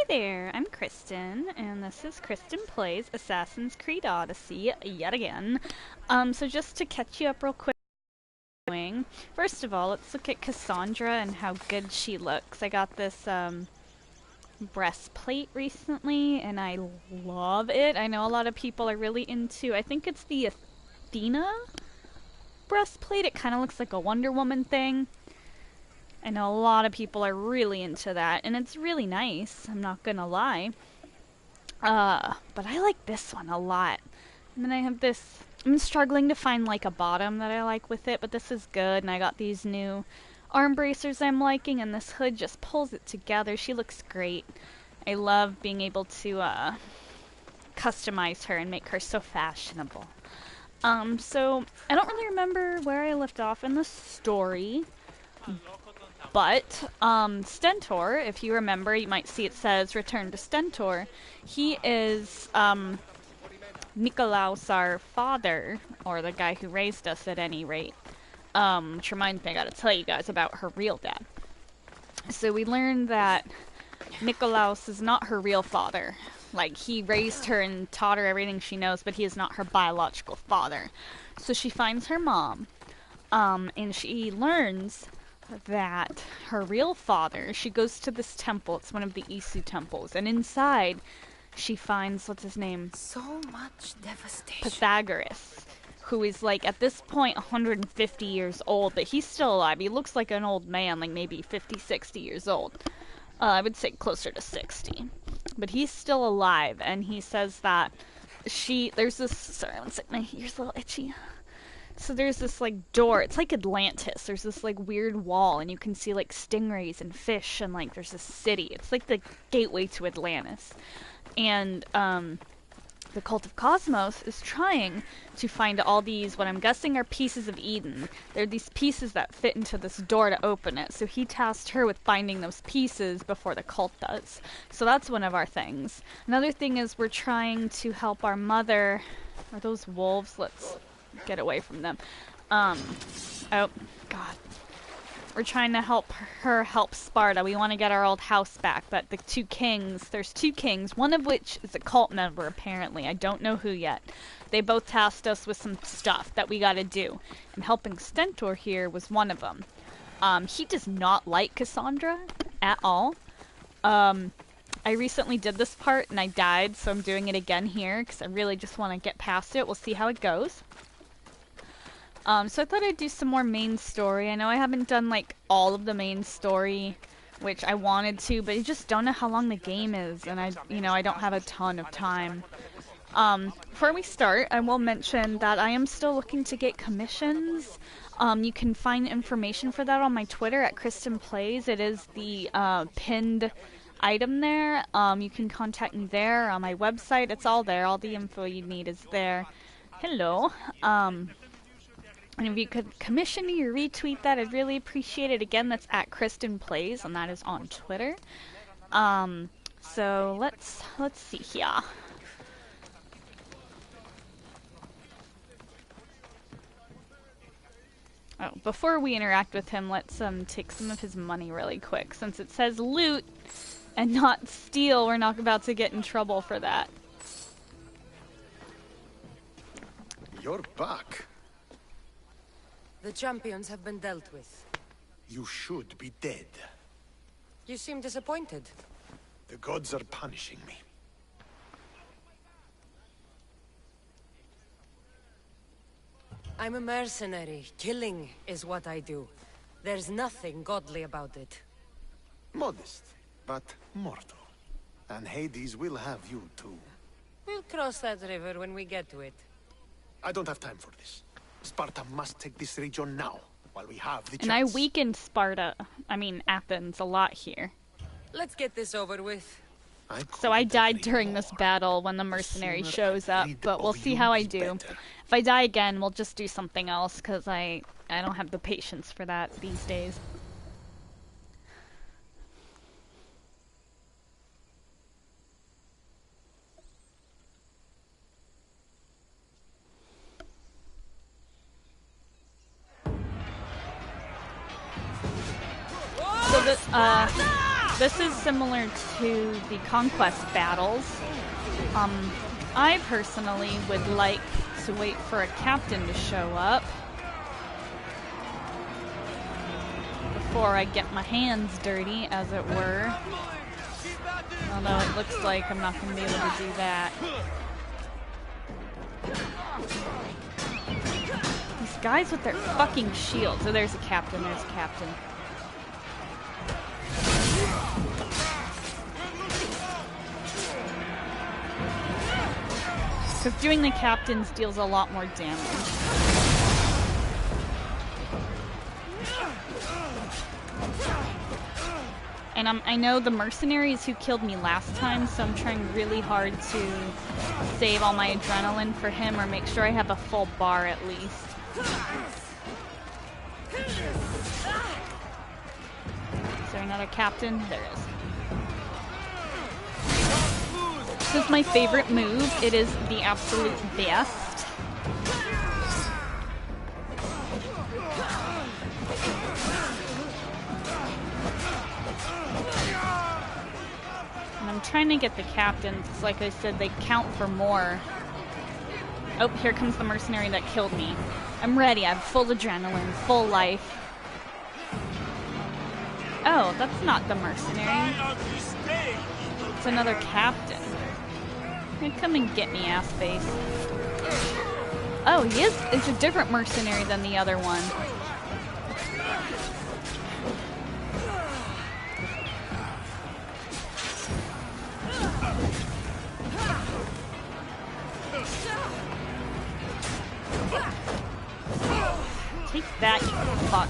there, I'm Kristen, and this is Kristen Plays Assassin's Creed Odyssey yet again. So just to catch you up real quick, first of all, let's look at Cassandra and how good she looks. I got this breastplate recently, and I love it. I know a lot of people are really into, I think it's the Athena breastplate. It kind of looks like a Wonder Woman thing. I know a lot of people are really into that, and it's really nice, I'm not gonna lie. But I like this one a lot. And then I have this, I'm struggling to find like a bottom that I like with it, but this is good, and I got these new arm bracers I'm liking, and this hood just pulls it together. She looks great. I love being able to, customize her and make her so fashionable. So, I don't really remember where I left off in the story. But, Stentor, if you remember, you might see it says Return to Stentor. He is, Nikolaus, our father, or the guy who raised us at any rate. Which reminds me, I gotta tell you guys about her real dad. So we learned that Nikolaus is not her real father. Like, he raised her and taught her everything she knows, but he is not her biological father. So she finds her mom, and she learns that her real father, she goes to this temple, it's one of the Isu temples, and inside she finds, what's his name? So much devastation. Pythagoras, who is like at this point 150 years old, but he's still alive. He looks like an old man, like maybe 50, 60 years old. I would say closer to 60. But he's still alive, and he says that there's this, sorry, one sec, my ear's a little itchy. So there's this, like, door. It's like Atlantis. There's this, like, weird wall, and you can see, like, stingrays and fish, and, like, there's this city. It's like the gateway to Atlantis. And, the Cult of Cosmos is trying to find all these, what I'm guessing are pieces of Eden. They're these pieces that fit into this door to open it. So he tasked her with finding those pieces before the cult does. So that's one of our things. Another thing is we're trying to help our mother. Are those wolves? Let's get away from them. Oh, God. We're trying to help her help Sparta. We want to get our old house back, but the two kings, there's two kings, one of which is a cult member, apparently. I don't know who yet. They both tasked us with some stuff that we gotta do, and helping Stentor here was one of them. He does not like Cassandra at all. I recently did this part, and I died, so I'm doing it again here, because I really just want to get past it. We'll see how it goes. So I thought I'd do some more main story. I know I haven't done, like, all of the main story, which I wanted to, but I just don't know how long the game is, and I don't have a ton of time. Before we start, I will mention that I am still looking to get commissions. You can find information for that on my Twitter at Kristen Plays. It is the, pinned item there. You can contact me there on my website. It's all there. All the info you need is there. Hello. And if you could commission me or retweet that, I'd really appreciate it. Again, that's at Kristen Plays, and that is on Twitter. So let's see here. Oh, before we interact with him, let's take some of his money really quick. Since it says loot and not steal, we're not about to get in trouble for that. You're back. The champions have been dealt with. You should be dead. You seem disappointed. The gods are punishing me. I'm a mercenary. Killing is what I do. There's nothing godly about it. Modest, but mortal. And Hades will have you too. We'll cross that river when we get to it. I don't have time for this. Sparta must take this region now, while we have the chance. And I weakened Athens a lot here. Let's get this over with. So I died during this battle when the mercenary shows up, but we'll see how I do. If I die again, we'll just do something else, because I don't have the patience for that these days. So the, this is similar to the conquest battles. I personally would like to wait for a captain to show up before I get my hands dirty, as it were. Although it looks like I'm not going to be able to do that. These guys with their fucking shields. Oh, there's a captain, there's a captain. Because doing the captains deals a lot more damage. And I know the mercenaries who killed me last time, so I'm trying really hard to save all my adrenaline for him, or make sure I have a full bar at least. Is there another captain? There is. This is my favorite move. It is the absolute best. And I'm trying to get the captains. Like I said, they count for more. Oh, here comes the mercenary that killed me. I'm ready. I have full adrenaline, full life. Oh, that's not the mercenary. It's another captain. Come and get me, ass face. Oh, he is. It's a different mercenary than the other one. Take that, you fuck.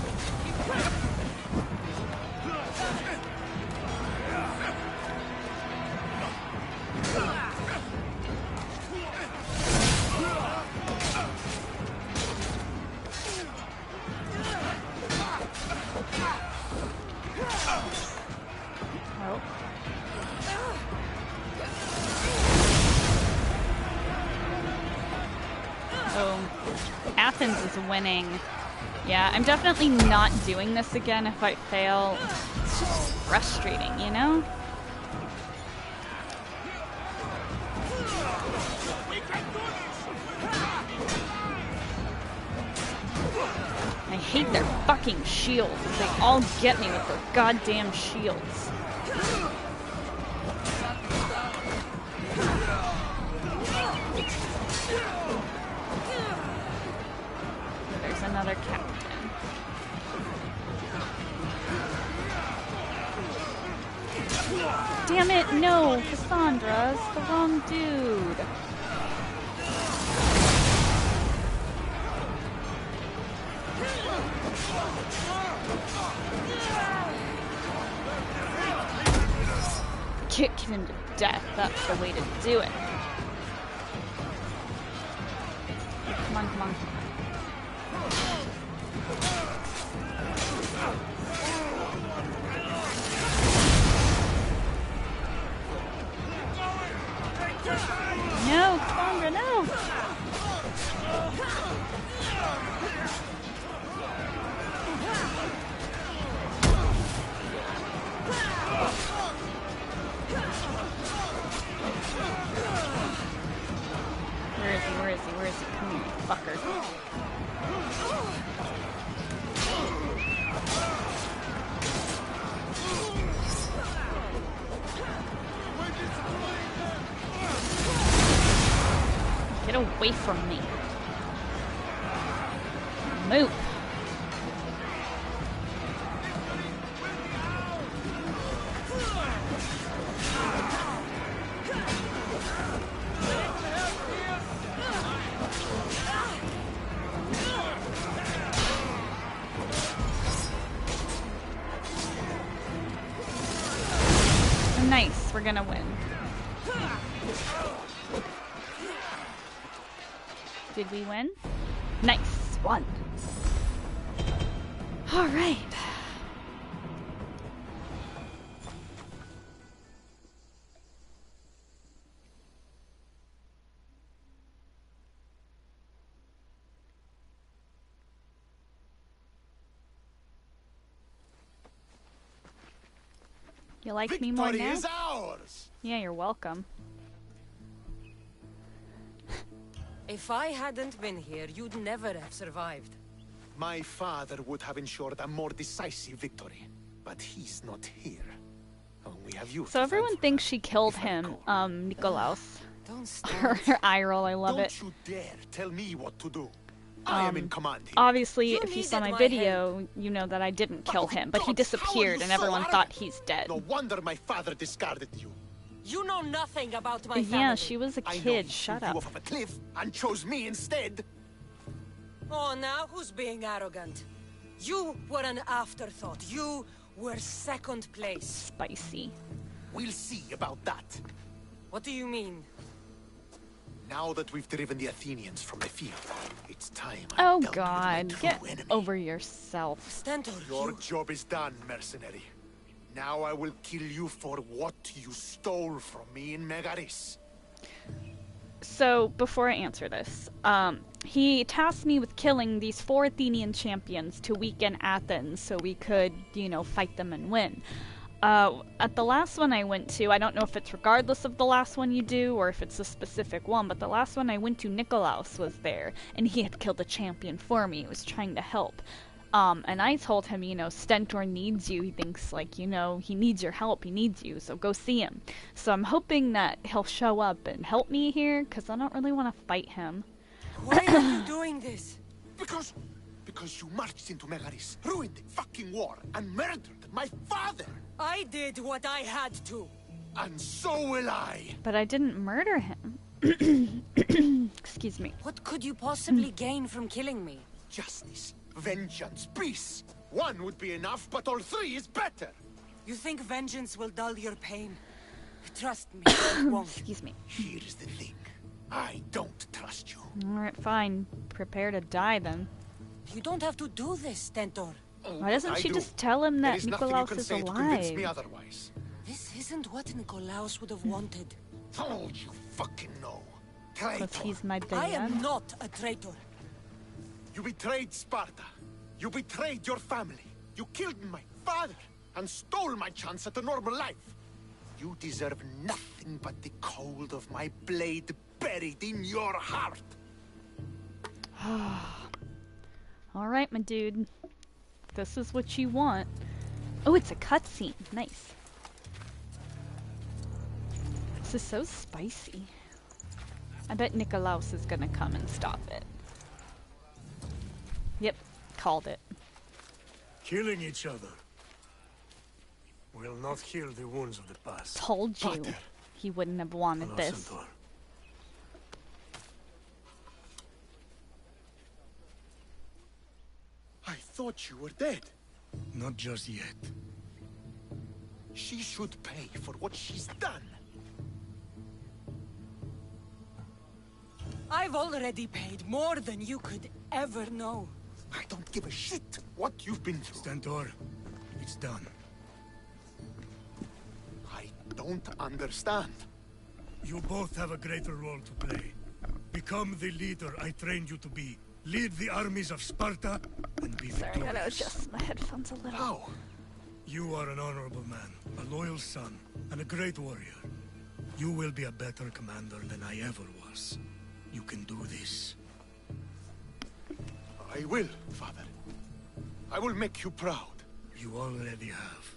Athens is winning. Yeah, I'm definitely not doing this again if I fail. It's just frustrating, you know? I hate their fucking shields. They all get me with their goddamn shields. There's another captain. Damn it, no! Cassandra's the wrong dude. Kick him to death, that's the way to do it. Come on, come on. No, Cassandra, no! Where is he? Where is he? Where is he? Come here, fucker. Get away from me. Move. Nice, we're gonna win. Did we win? Nice, won. All right. You like me more Victory now? is ours! Yeah, you're welcome. If I hadn't been here, you'd never have survived. My father would have ensured a more decisive victory, but he's not here. Oh, we have you. So everyone thinks she killed him, Nikolaus. Don't Her start. eye roll, I love Don't it. you dare tell me what to do. I am in command here. Obviously, You if you saw needed my my video, you know that I didn't kill him, but he disappeared and everyone thought he's dead. No wonder my father discarded you. You know nothing about my family. Yeah, she was a I know kid, he shut threw you up. off of a cliff and chose me instead. Oh, now who's being arrogant? You were an afterthought. You were second place. Spicy. We'll see about that. What do you mean? Now that we've driven the Athenians from the field, it's time I Oh dealt with my god, true get enemy. over yourself. Stentor, Your you... job is done, mercenary. Now I will kill you for what you stole from me in Megaris. So, before I answer this, he tasked me with killing these 4 Athenian champions to weaken Athens so we could, you know, fight them and win. At the last one I went to, I don't know if it's regardless of the last one you do or if it's a specific one, but the last one I went to, Nikolaus was there, and he had killed a champion for me. He was trying to help. And I told him, you know, Stentor needs you. He thinks, like, you know, he needs your help. He needs you, so go see him. So I'm hoping that he'll show up and help me here, because I don't really want to fight him. Why are you doing this? Because you marched into Megaris, ruined the fucking war, and murdered my father! I did what I had to. And so will I! But I didn't murder him. Excuse me. What could you possibly gain from killing me? Justice, vengeance, peace! One would be enough, but all 3 is better! You think vengeance will dull your pain? Trust me, it won't. Excuse me. Here's the thing. I don't trust you. Alright, fine. Prepare to die then. You don't have to do this, Stentor. Why doesn't she just tell him There that is nothing you Nikolaus can is say to convince me alive? otherwise. This isn't what Nikolaus would have wanted. Oh, you fucking know. Because Traitor. he's my I am dad. not a traitor. You betrayed Sparta. You betrayed your family. You killed my father and stole my chance at a normal life. You deserve nothing but the cold of my blade buried in your heart. Alright, my dude. This is what you want. Oh, it's a cutscene. Nice. This is so spicy. I bet Nikolaus is gonna come and stop it. Yep, called it. Killing each other will not heal the wounds of the past. Told you Pater. he wouldn't have wanted Hello, this. Centaur. I thought you were dead. Not just yet. She should pay for what she's done. I've already paid more than you could ever know. I don't give a shit what you've been through. Stentor, it's done. I don't understand. You both have a greater role to play. Become the leader I trained you to be. Lead the armies of Sparta and be Sorry, I gotta victorious. adjust my headphones a little. How? You are an honorable man, a loyal son, and a great warrior. You will be a better commander than I ever was. You can do this. I will, Father. I will make you proud. You already have.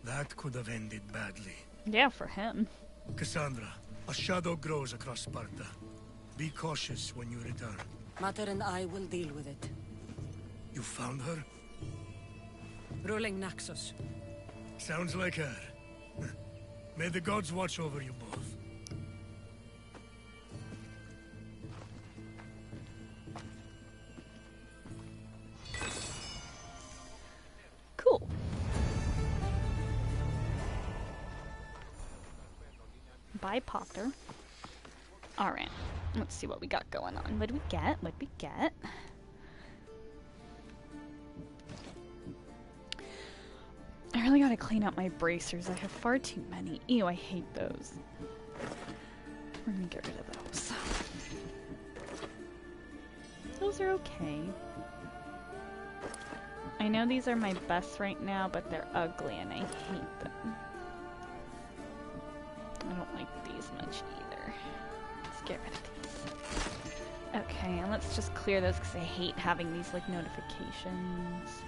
That could have ended badly. Yeah, for him. Cassandra, a shadow grows across Sparta. Be cautious when you return. Mater and I will deal with it. You found her? Ruling Naxos. Sounds like her. May the gods watch over you both. Cool. Bye, Potter. Alright. Let's see what we got going on. What do we get? What do we get? I really gotta clean up my bracers. I have far too many. Ew, I hate those. We're gonna get rid of those. Those are okay. I know these are my best right now, but they're ugly and I hate them. I don't like these much either. Let's get rid of these. Okay, and let's just clear those because I hate having these like notifications.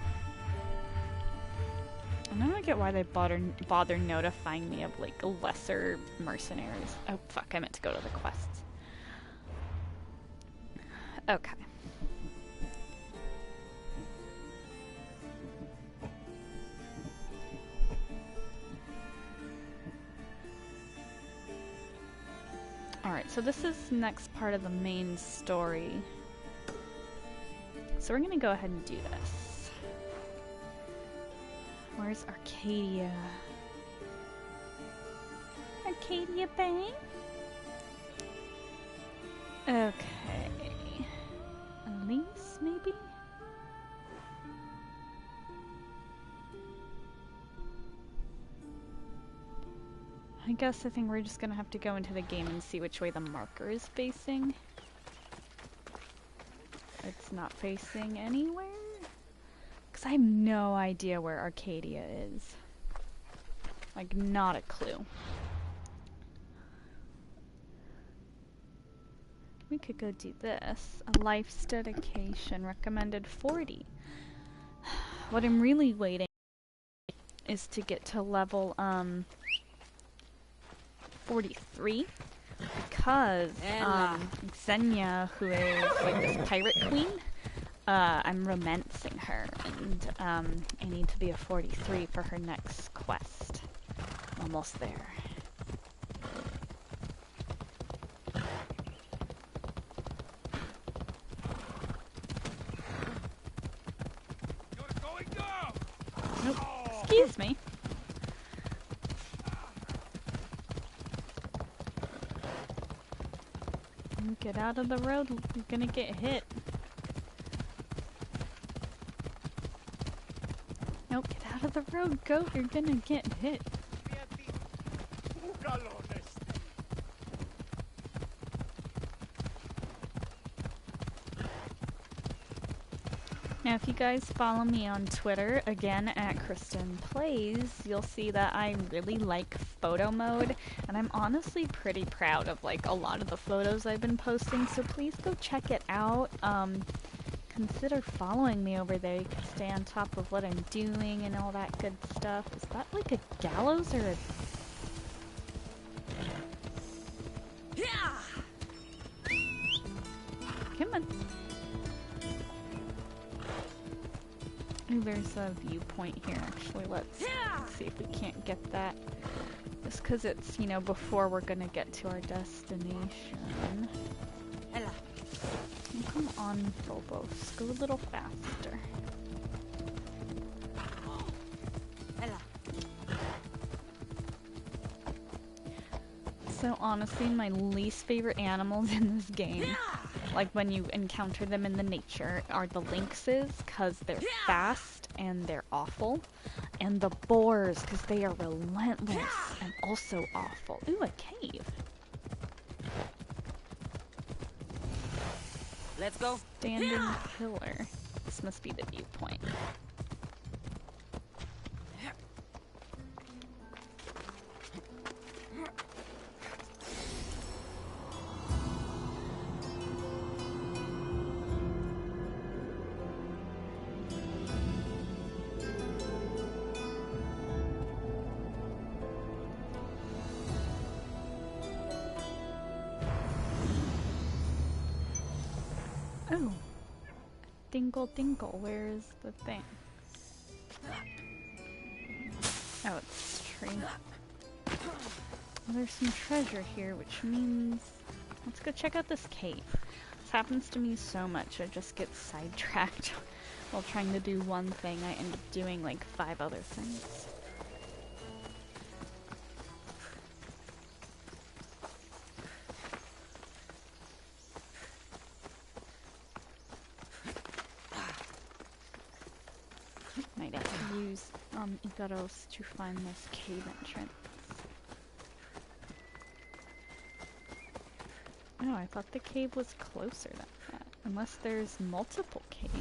I don't get why they bother notifying me of like lesser mercenaries. Oh fuck, I meant to go to the quests. Okay. Alright, so this is the next part of the main story. So we're gonna go ahead and do this. Where's Arcadia? Arcadia Bay? Okay. Elise, maybe? I think we're just gonna have to go into the game and see which way the marker is facing. It's not facing anywhere? Because I have no idea where Arcadia is. Like, not a clue. We could go do this. A life's dedication, recommended 40. What I'm really waiting is to get to level, 43. Because, Xenia, who is, like, this pirate queen, I'm romancing her, and, I need to be a 43 for her next quest. Almost there. Nope. Excuse me. Get out of the road, you're gonna get hit. Nope, get out of the road, goat, you're gonna get hit. Now if you guys follow me on Twitter, again at Kristen Plays, you'll see that I really like photo mode, and I'm honestly pretty proud of like a lot of the photos I've been posting, so please go check it out. Consider following me over there. You can stay on top of what I'm doing and all that good stuff. Is that like a gallows or a... Come on. There's a viewpoint here, actually. Let's see if we can't get that. Just because it's, you know, before we're gonna get to our destination. Ella. Oh, come on, Phobos. Go a little faster. Ella. So honestly, my least favorite animals in this game, like when you encounter them in the nature, are the lynxes, because they're fast and they're awful, and the boars, because they are relentless and also awful. Ooh, a cave. Let's go. Standing pillar. This must be the viewpoint. Oh. Dingle dingle, where is the thing? Oh, it's a tree. Well, there's some treasure here, which means... Let's go check out this cave. This happens to me so much, I just get sidetracked while trying to do one thing. I end up doing like 5 other things. Might have to use Icaros to find this cave entrance. Oh, I thought the cave was closer than that. Unless there's multiple caves.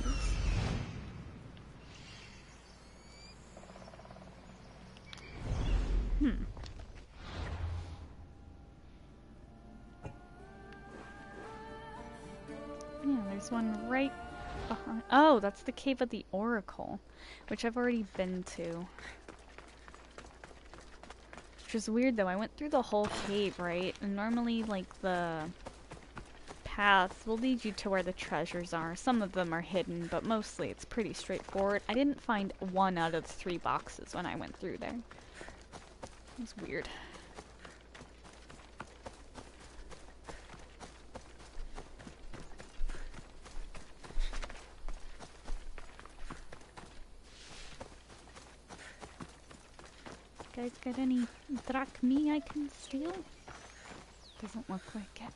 Yeah, there's one right behind. Oh, that's the Cave of the Oracle, which I've already been to. Which is weird though, I went through the whole cave, right? And normally, like, the paths will lead you to where the treasures are. Some of them are hidden, but mostly it's pretty straightforward. I didn't find one out of the 3 boxes when I went through there. It was weird. Guys, got any drachmi I can steal? Doesn't look like it.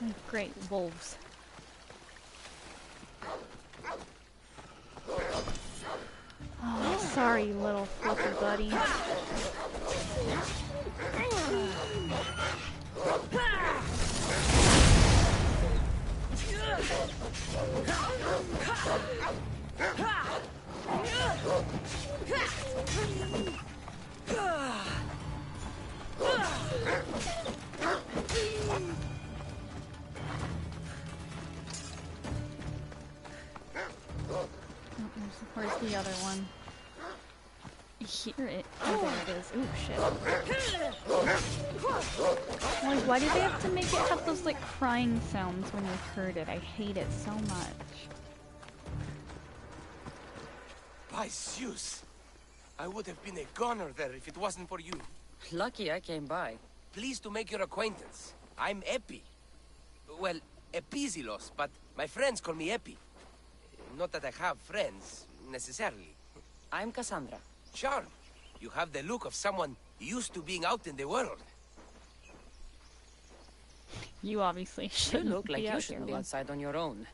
Oh, great, wolves. Oh, sorry, little fluffy buddy. Where's the other one? Hear it. Oh, there it is. Ooh, shit. Like, why do they have to make it have those, like, crying sounds when you heard it? I hate it so much. By Zeus! I would have been a goner there if it wasn't for you. Lucky I came by. Pleased to make your acquaintance. I'm Epi. Well, Epizilos, but my friends call me Epi. Not that I have friends, necessarily. I'm Cassandra. Charm. You have the look of someone used to being out in the world. You obviously You shouldn't look like be you out shouldn't here be outside on your own.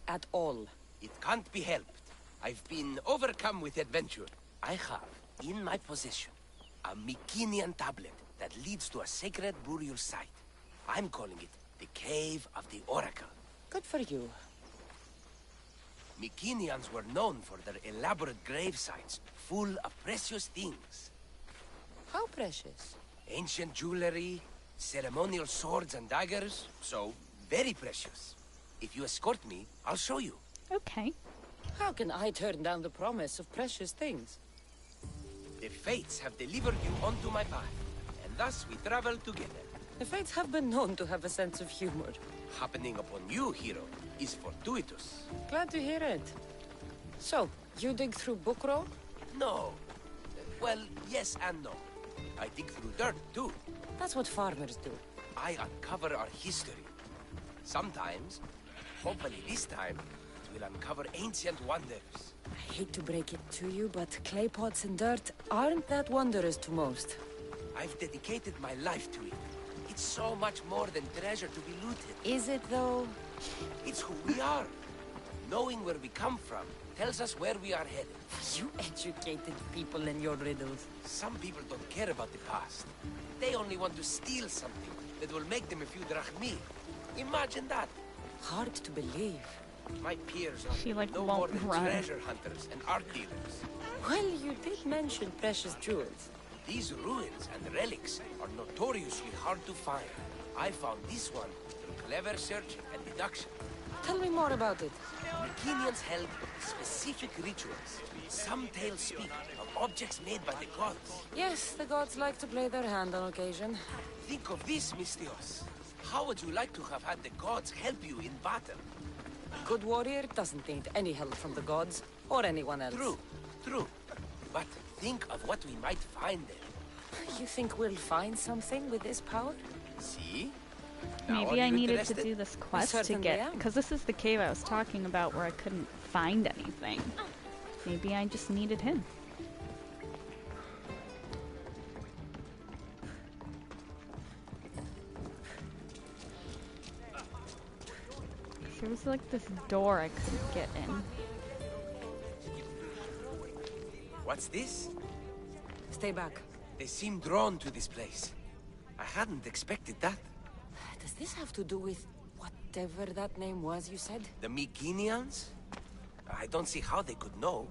At all. It can't be helped. I've been overcome with adventure. I have, in my possession, a Mycenaean tablet that leads to a sacred burial site. I'm calling it the Cave of the Oracle. Good for you. Mycenaeans were known for their elaborate grave sites, full of precious things. How precious. Ancient jewelry, ceremonial swords and daggers, so very precious. If you escort me, I'll show you. Okay. How can I turn down the promise of precious things? The fates have delivered you onto my path, and thus we travel together. The fates have been known to have a sense of humor. Happening upon you, hero, is fortuitous. Glad to hear it. So, you dig through Bookrow? No. Well, yes and no. I dig through dirt, too. That's what farmers do. I uncover our history. Sometimes, hopefully this time, it will uncover ancient wonders. I hate to break it to you, but clay pots and dirt aren't that wondrous to most. I've dedicated my life to it. It's so much more than treasure to be looted. Is it, though? It's who we are. Knowing where we come from tells us where we are headed. You educated people and your riddles. Some people don't care about the past. They only want to steal something that will make them a few drachmi. Imagine that. Hard to believe. My peers She, are like, no won't more than run. treasure hunters and art dealers. Well, you did mention precious jewels. These ruins and relics are notoriously hard to find. I found this one through clever searching and deduction. Tell me more about it. Mycenaeans held specific rituals. Some tales speak of objects made by the gods. Yes, the gods like to play their hand on occasion. Think of this, Mystios. How would you like to have had the gods help you in battle? A good warrior doesn't need any help from the gods, or anyone else. True, true. But think of what we might find there. You think we'll find something with this power? See? Now Maybe are I you needed interested? to do this quest to certainly get... am. Because this is the cave I was talking about where I couldn't find anything. Maybe I just needed him. There was like this door I couldn't get in. What's this? Stay back. They seem drawn to this place. I hadn't expected that. Does this have to do with whatever that name was you said? The Mycenians? I don't see how they could know.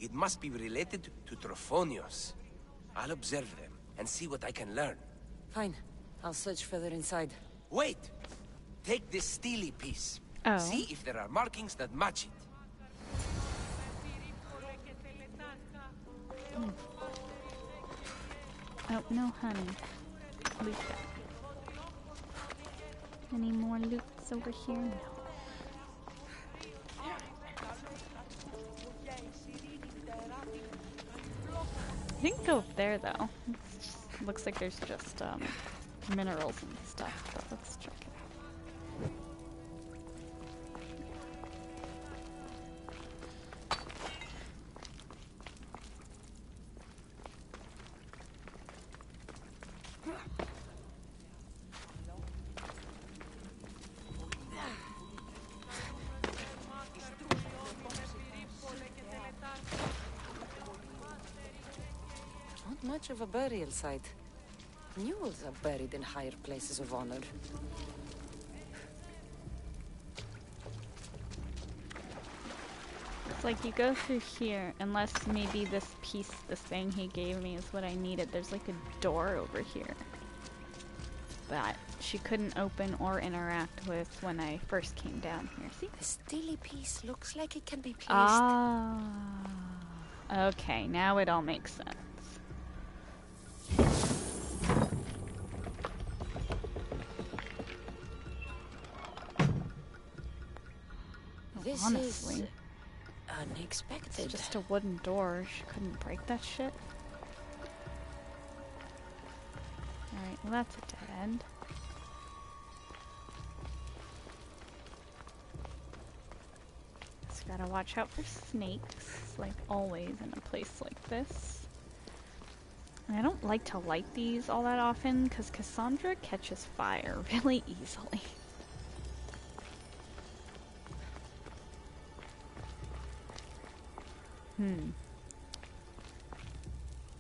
It must be related to Trophonios. I'll observe them and see what I can learn. Fine. I'll search further inside. Wait! Take this steely piece. Oh. See if there are markings that match it. Oh, no honey. Loot that. Any more loots over here? No. I think go up there though. Looks like there's just minerals and stuff, but let's check it out. Not much of a burial site. Mules are buried in higher places of honor. It's like you go through here, unless maybe this piece, this thing he gave me is what I needed. There's like a door over here that she couldn't open or interact with when I first came down here. See? The steely piece looks like it can be placed. Ah. Okay, now it all makes sense. This Honestly. is unexpected. It's just a wooden door. She couldn't break that shit. Alright, well that's a dead end. Just gotta watch out for snakes, like always in a place like this. And I don't like to light these all that often, because Cassandra catches fire really easily.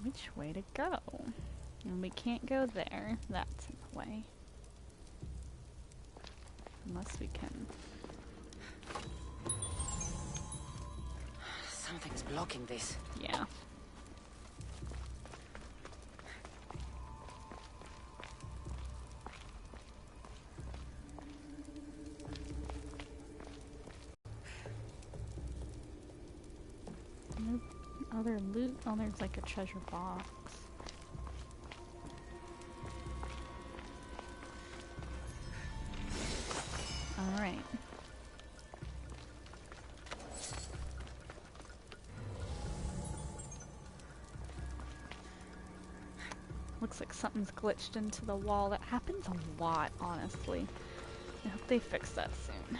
Which way to go? And we can't go there. That's in the way. Unless we can. Something's blocking this. Yeah. Nope. Other loot? Oh, there's like a treasure box. Alright. Looks like something's glitched into the wall. That happens a lot, honestly. I hope they fix that soon.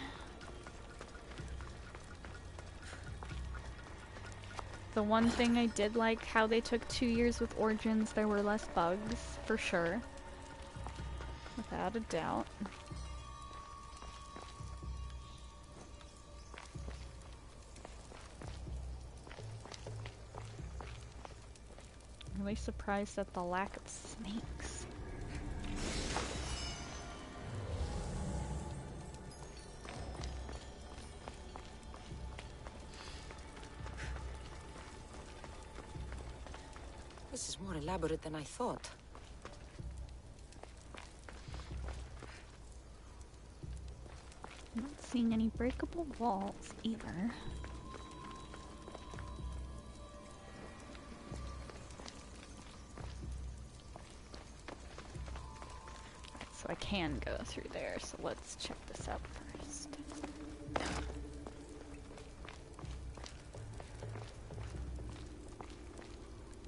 The one thing I did like, how they took 2 years with Origins, there were less bugs, for sure. Without a doubt. I'm really surprised at the lack of snakes. This is more elaborate than I thought. I'm not seeing any breakable walls either. So I can go through there, so let's check this out first.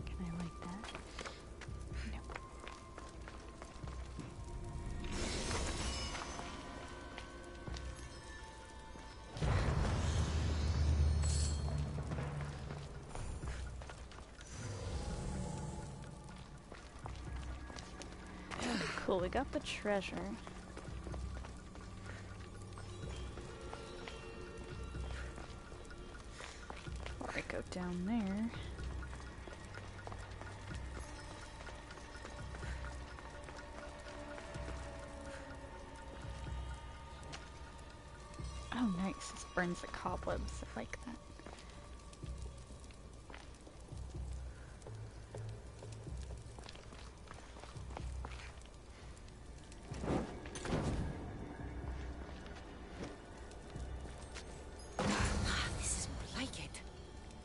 Can I light that? No. Cool, we got the treasure. Before I go down there. This burns the cobwebs. I like that. This is more like it.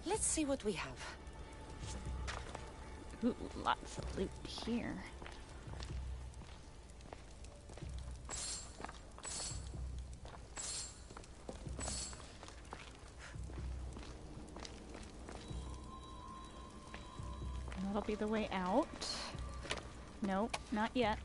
Let's see what we have. Ooh, lots of loot here. That'll be the way out. Nope, not yet.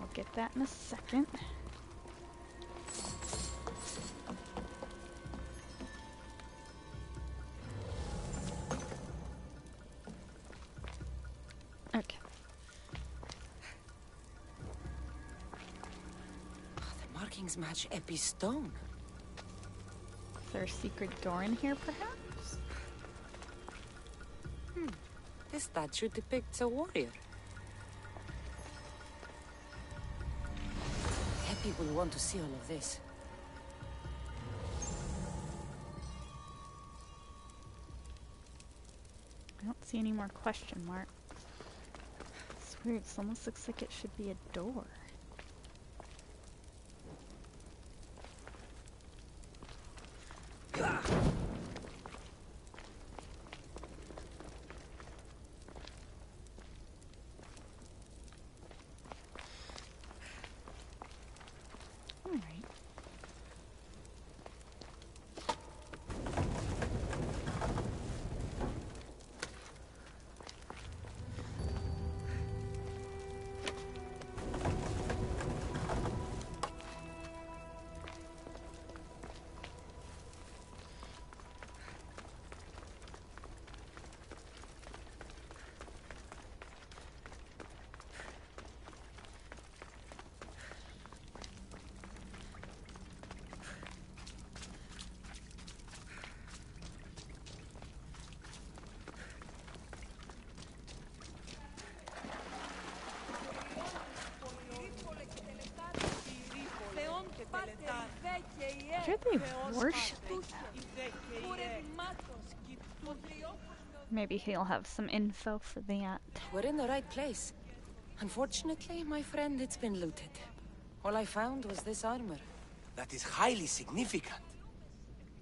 I'll get that in a second. Okay. The markings match Epi's stone. Is there a secret door in here, perhaps? This statue depicts a warrior. Epi will want to see all of this. I don't see any more question marks. It's weird. It almost looks like it should be a door. Alright. What are they worshiping? Maybe he'll have some info for that. We're in the right place. Unfortunately, my friend, it's been looted. All I found was this armor. That is highly significant.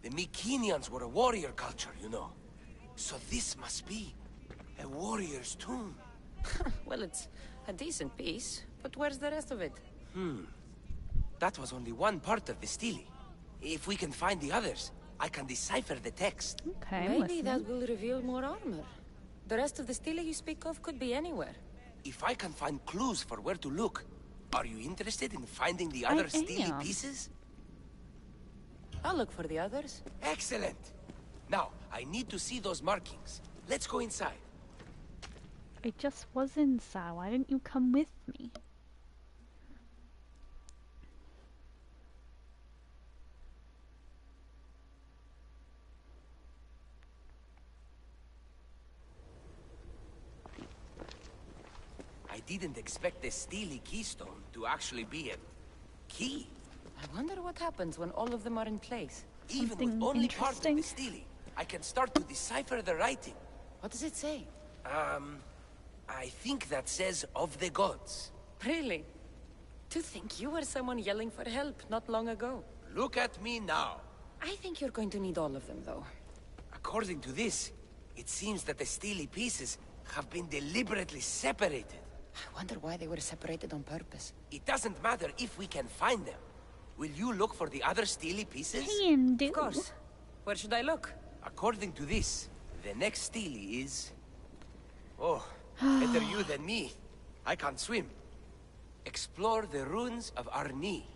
The Mycenaeans were a warrior culture, you know. So this must be a warrior's tomb. Well, it's a decent piece, but where's the rest of it? That was only one part of the stele. If we can find the others, I can decipher the text. Okay, I'm Maybe listening. that will reveal more armor. The rest of the stele you speak of could be anywhere. If I can find clues for where to look, are you interested in finding the other stele am. pieces? I'll look for the others. Excellent! Now, I need to see those markings. Let's go inside. I just was inside. Why didn't you come with me? I didn't expect the stele keystone to actually be a key. I wonder what happens when all of them are in place. Even Something with only part of the interesting? stele, I can start to decipher the writing. What does it say? I think that says of the gods. Really? To think you were someone yelling for help not long ago. Look at me now. I think you're going to need all of them, though. According to this, it seems that the stele pieces have been deliberately separated. I wonder why they were separated on purpose. It doesn't matter if we can find them. Will you look for the other stele pieces? Can do. Of course. Where should I look? According to this, the next stele is... Oh, better you than me. I can't swim. Explore the ruins of Arni.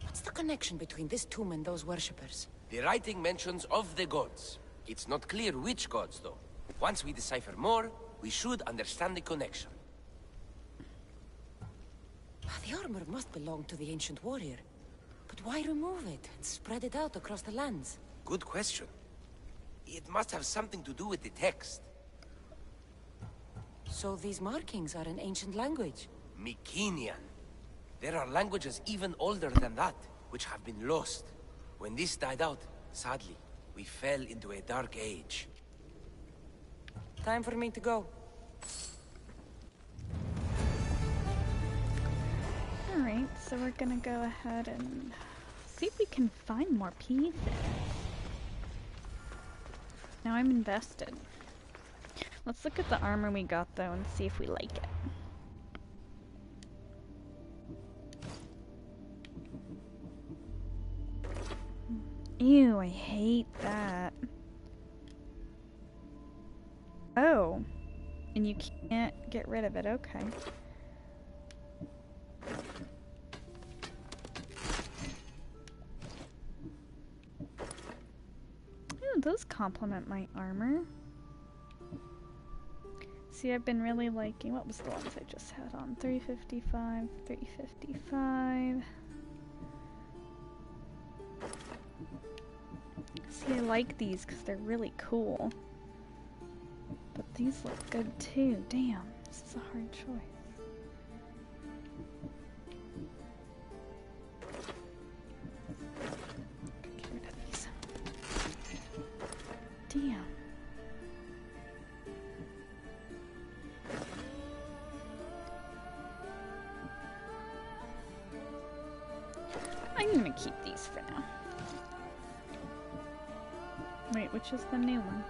What's the connection between this tomb and those worshippers? The writing mentions of the gods. It's not clear which gods, though. Once we decipher more, we should understand the connection. The armor must belong to the ancient warrior. But why remove it and spread it out across the lands? Good question. It must have something to do with the text. So these markings are in ancient language. Mycenaean. There are languages even older than that, which have been lost. When this died out, sadly, we fell into a dark age. Time for me to go. Alright, so we're gonna go ahead and see if we can find more pieces. Now I'm invested. Let's look at the armor we got though and see if we like it. Ew, I hate that. Oh, and you can't get rid of it, okay. Ooh, those complement my armor. See, I've been really liking, what was the ones I just had on? 355, 355. See, I like these because they're really cool. But these look good too. Damn, this is a hard choice. Get rid of these. Damn. I'm gonna keep these for now. Wait, which is the new one?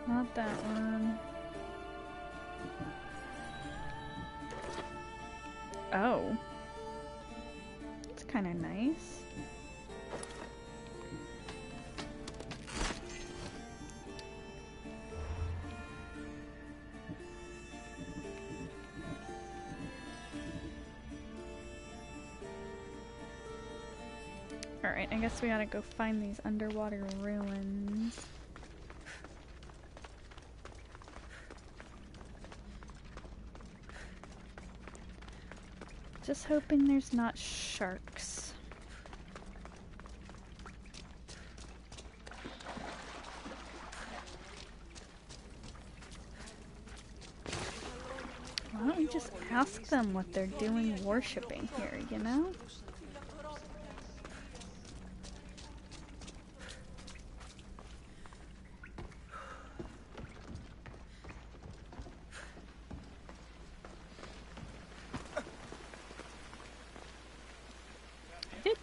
Not that one. Oh. It's kind of nice. Alright, I guess we gotta go find these underwater ruins. Just hoping there's not sharks. Why don't we just ask them what they're doing worshipping here, you know?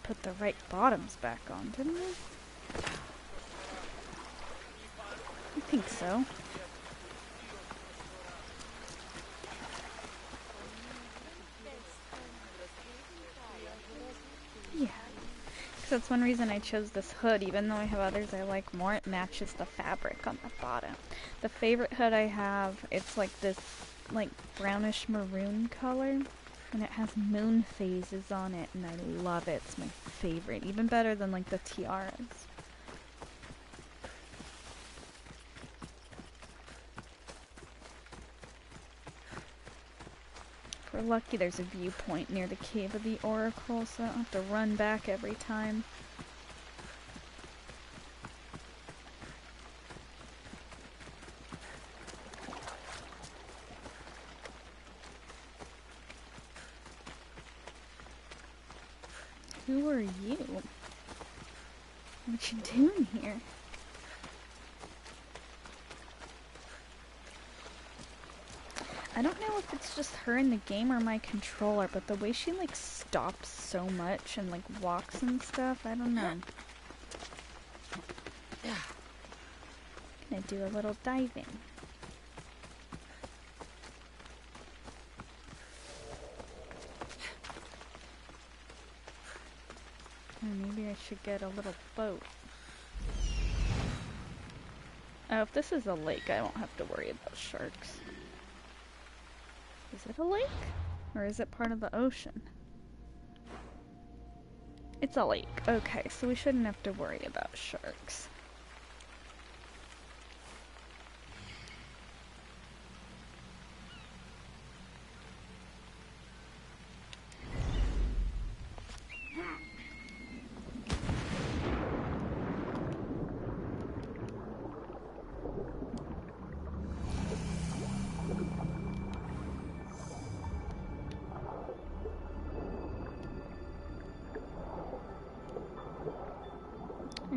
Put the right bottoms back on, didn't we? I think so. Yeah. Because that's one reason I chose this hood, even though I have others I like more, it matches the fabric on the bottom. The favorite hood I have, it's like this like brownish maroon color. And it has moon phases on it, and I love it. It's my favorite. Even better than, like, the tiaras. If we're lucky, there's a viewpoint near the Cave of the Oracle, so I don't have to run back every time. Who are you? What you doing here? I don't know if it's just her in the game or my controller, but the way she like stops so much and like walks and stuff, I don't know. Gonna do a little diving. Maybe I should get a little boat. Oh, if this is a lake, I won't have to worry about sharks. Is it a lake? Or is it part of the ocean? It's a lake. Okay, so we shouldn't have to worry about sharks.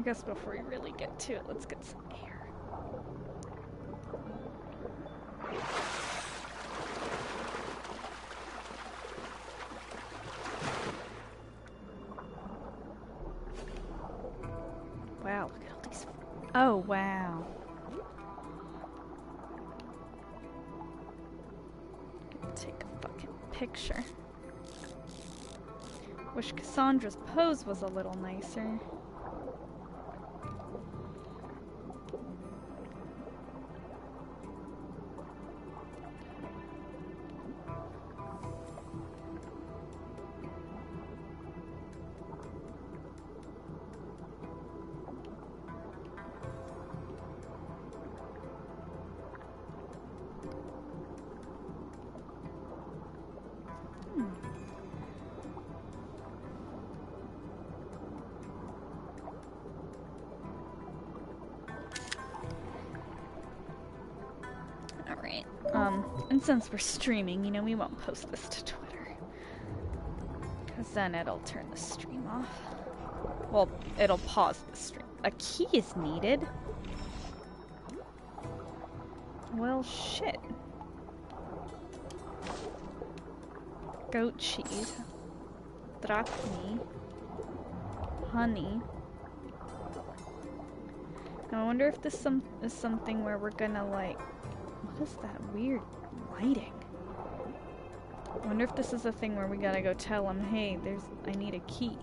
I guess before we really get to it, let's get some air. Wow, look at all these. Oh, wow. Take a fucking picture. Wish Cassandra's pose was a little nicer. Alright, and since we're streaming, you know, we won't post this to Twitter. Because then it'll turn the stream off. Well, it'll pause the stream. A key is needed? Well, shit. Goat cheese. Drachmi. Honey. Now, I wonder if this is something where we're gonna, like... What is that weird lighting? I wonder if this is a thing where we gotta go tell him, hey, I need a key.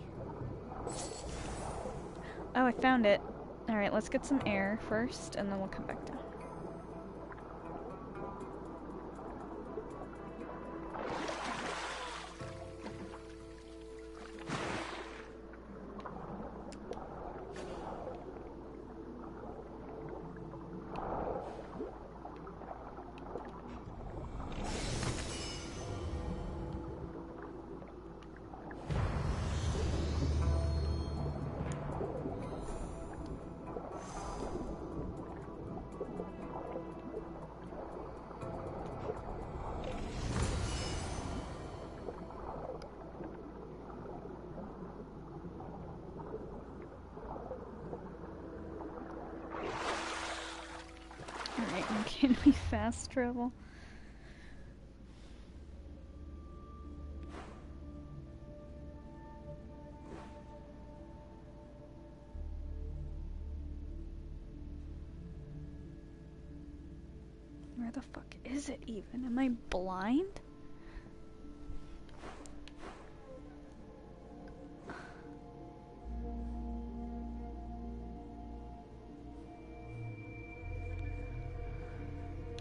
Oh, I found it. Alright, let's get some air first, and then we'll come back down. Can we fast travel? Where the fuck is it even? Am I blind?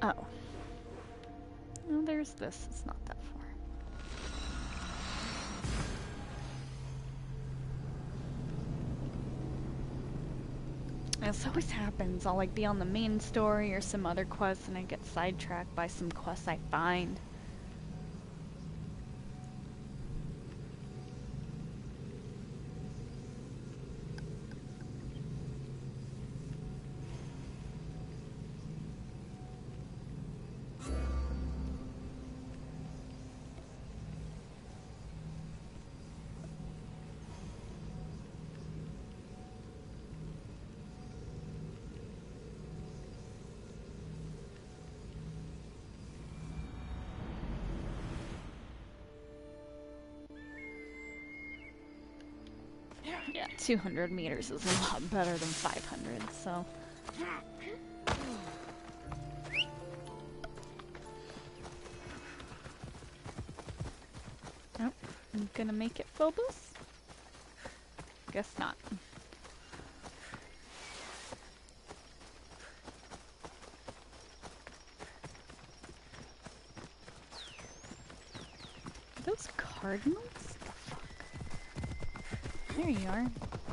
Oh. No, there's this. It's not that far. This always happens. I'll like be on the main story or some other quest and I get sidetracked by some quests I find. Yeah, 200 meters is a lot better than 500, so... Oh, I'm gonna make it Phobos? Guess not. Are those cardinals? There you are.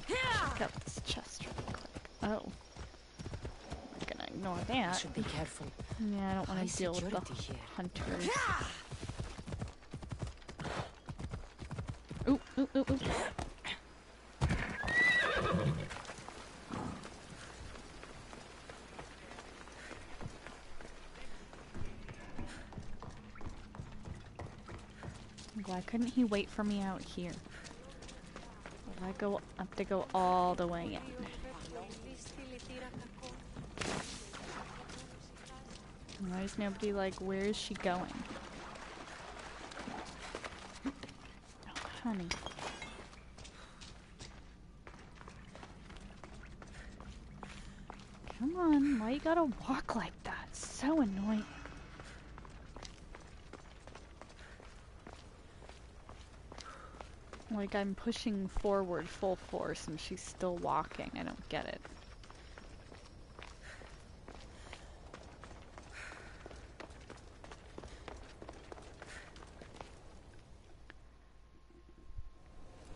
Check out this chest real quick. Oh. I'm gonna ignore that. Should be careful. Yeah, I don't want to deal with the hunters. Ooh, ooh, ooh, ooh. Why couldn't he wait for me out here? I have to go all the way in. There's nobody like, where is she going? Oh, honey. Come on, why you gotta walk like that? It's so annoying. Like I'm pushing forward full force and she's still walking. I don't get it.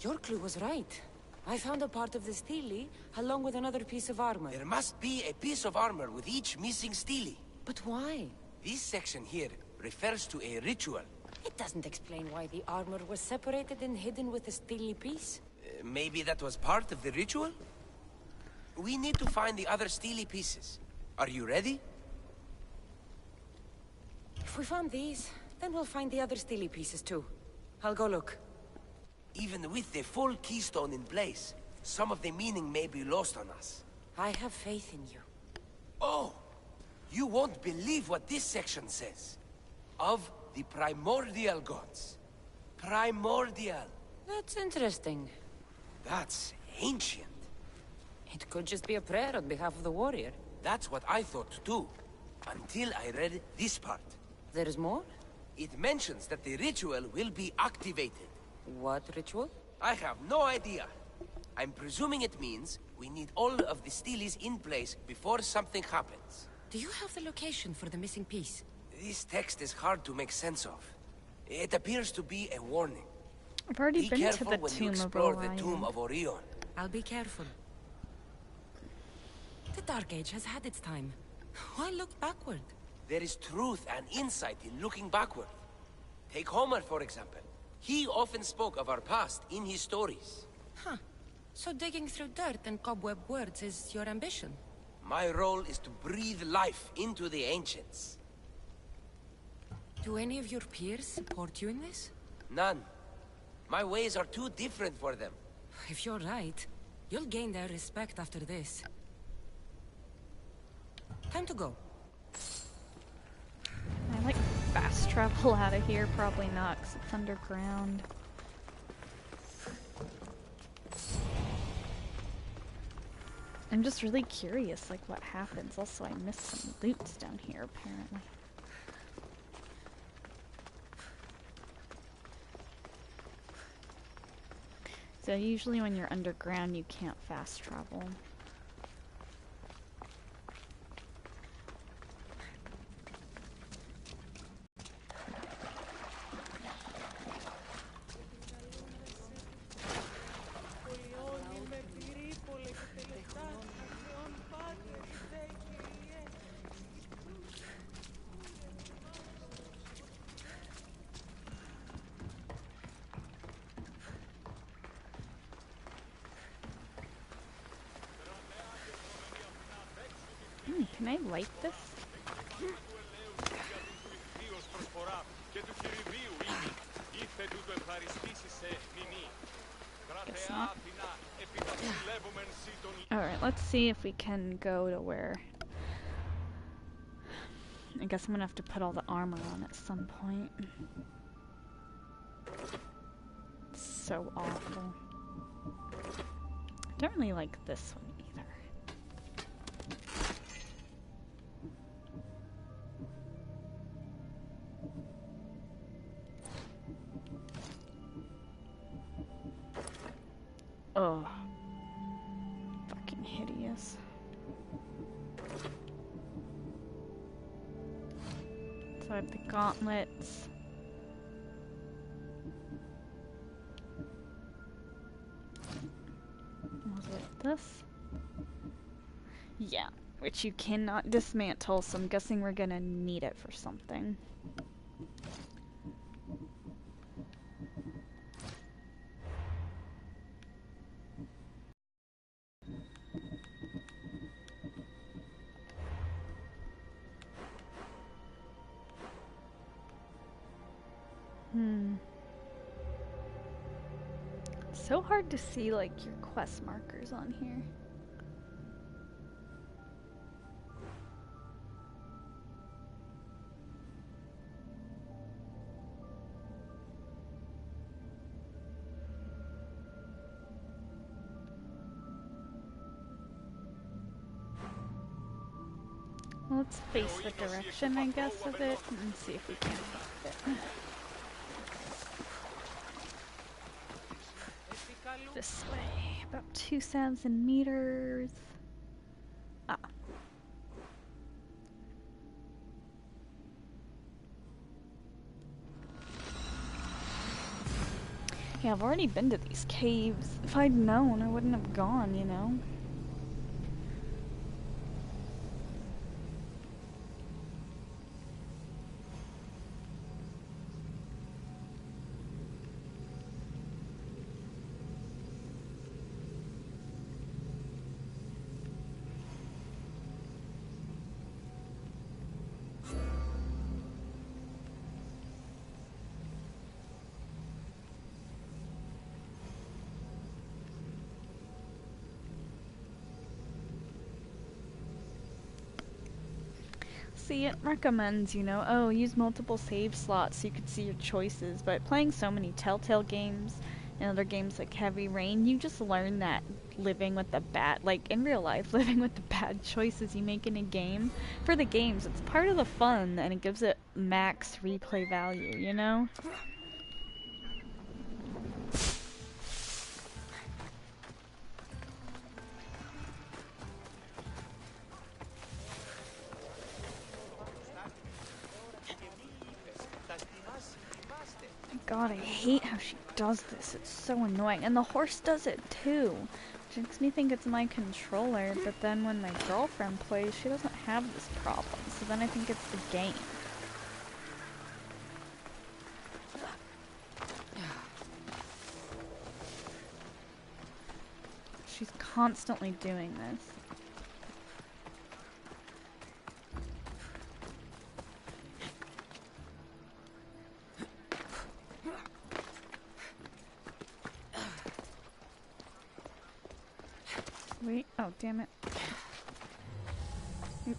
Your clue was right. I found a part of the stele, along with another piece of armor. There must be a piece of armor with each missing stele. But why? This section here refers to a ritual. It doesn't explain why the armor was separated and hidden with the stele piece. Maybe that was part of the ritual? We need to find the other stele pieces. Are you ready? If we found these, then we'll find the other stele pieces too. I'll go look. Even with the full keystone in place, some of the meaning may be lost on us. I have faith in you. Oh! You won't believe what this section says. Of the primordial gods. Primordial. That's interesting. That's ancient. It could just be a prayer on behalf of the warrior. That's what I thought too. Until I read this part. There's more? It mentions that the ritual will be activated. What ritual? I have no idea. I'm presuming it means we need all of the steles in place before something happens. Do you have the location for the missing piece? This text is hard to make sense of. It appears to be a warning. I've already Be been to careful the when you tomb of explore Orion. the tomb of Orion. I'll be careful. The Dark Age has had its time. Why look backward? There is truth and insight in looking backward. Take Homer, for example. He often spoke of our past in his stories. Huh. So digging through dirt and cobweb words is your ambition? My role is to breathe life into the ancients. Do any of your peers support you in this? None. My ways are too different for them. If you're right, you'll gain their respect after this. Time to go. I like fast travel out of here. Probably not, 'cause it's underground. I'm just really curious, like, what happens. Also, I missed some loots down here, apparently. So usually when you're underground, you can't fast travel. Can I light this? Guess not. Alright, let's see if we can go to where... I guess I'm gonna have to put all the armor on at some point. It's so awful. I don't really like this one either. Oh, fucking hideous. So I have the gauntlets. Was it this? Yeah, which you cannot dismantle, so I'm guessing we're gonna need it for something. So hard to see, like, your quest markers on here. Well, let's face the direction, I guess, of it and see if we can find it. This way. About 2,000 meters. Ah. Yeah, I've already been to these caves. If I'd known, I wouldn't have gone, you know? See, it recommends, you know, oh, use multiple save slots so you could see your choices, but playing so many Telltale games and other games like Heavy Rain, you just learn that living with the bad, like in real life, living with the bad choices you make in a game, for the games, it's part of the fun and it gives it max replay value, you know? God, I hate how she does this. It's so annoying. And the horse does it too. Which makes me think it's my controller, but then when my girlfriend plays, she doesn't have this problem. So then I think it's the game. She's constantly doing this. Wait, oh damn it. Oops.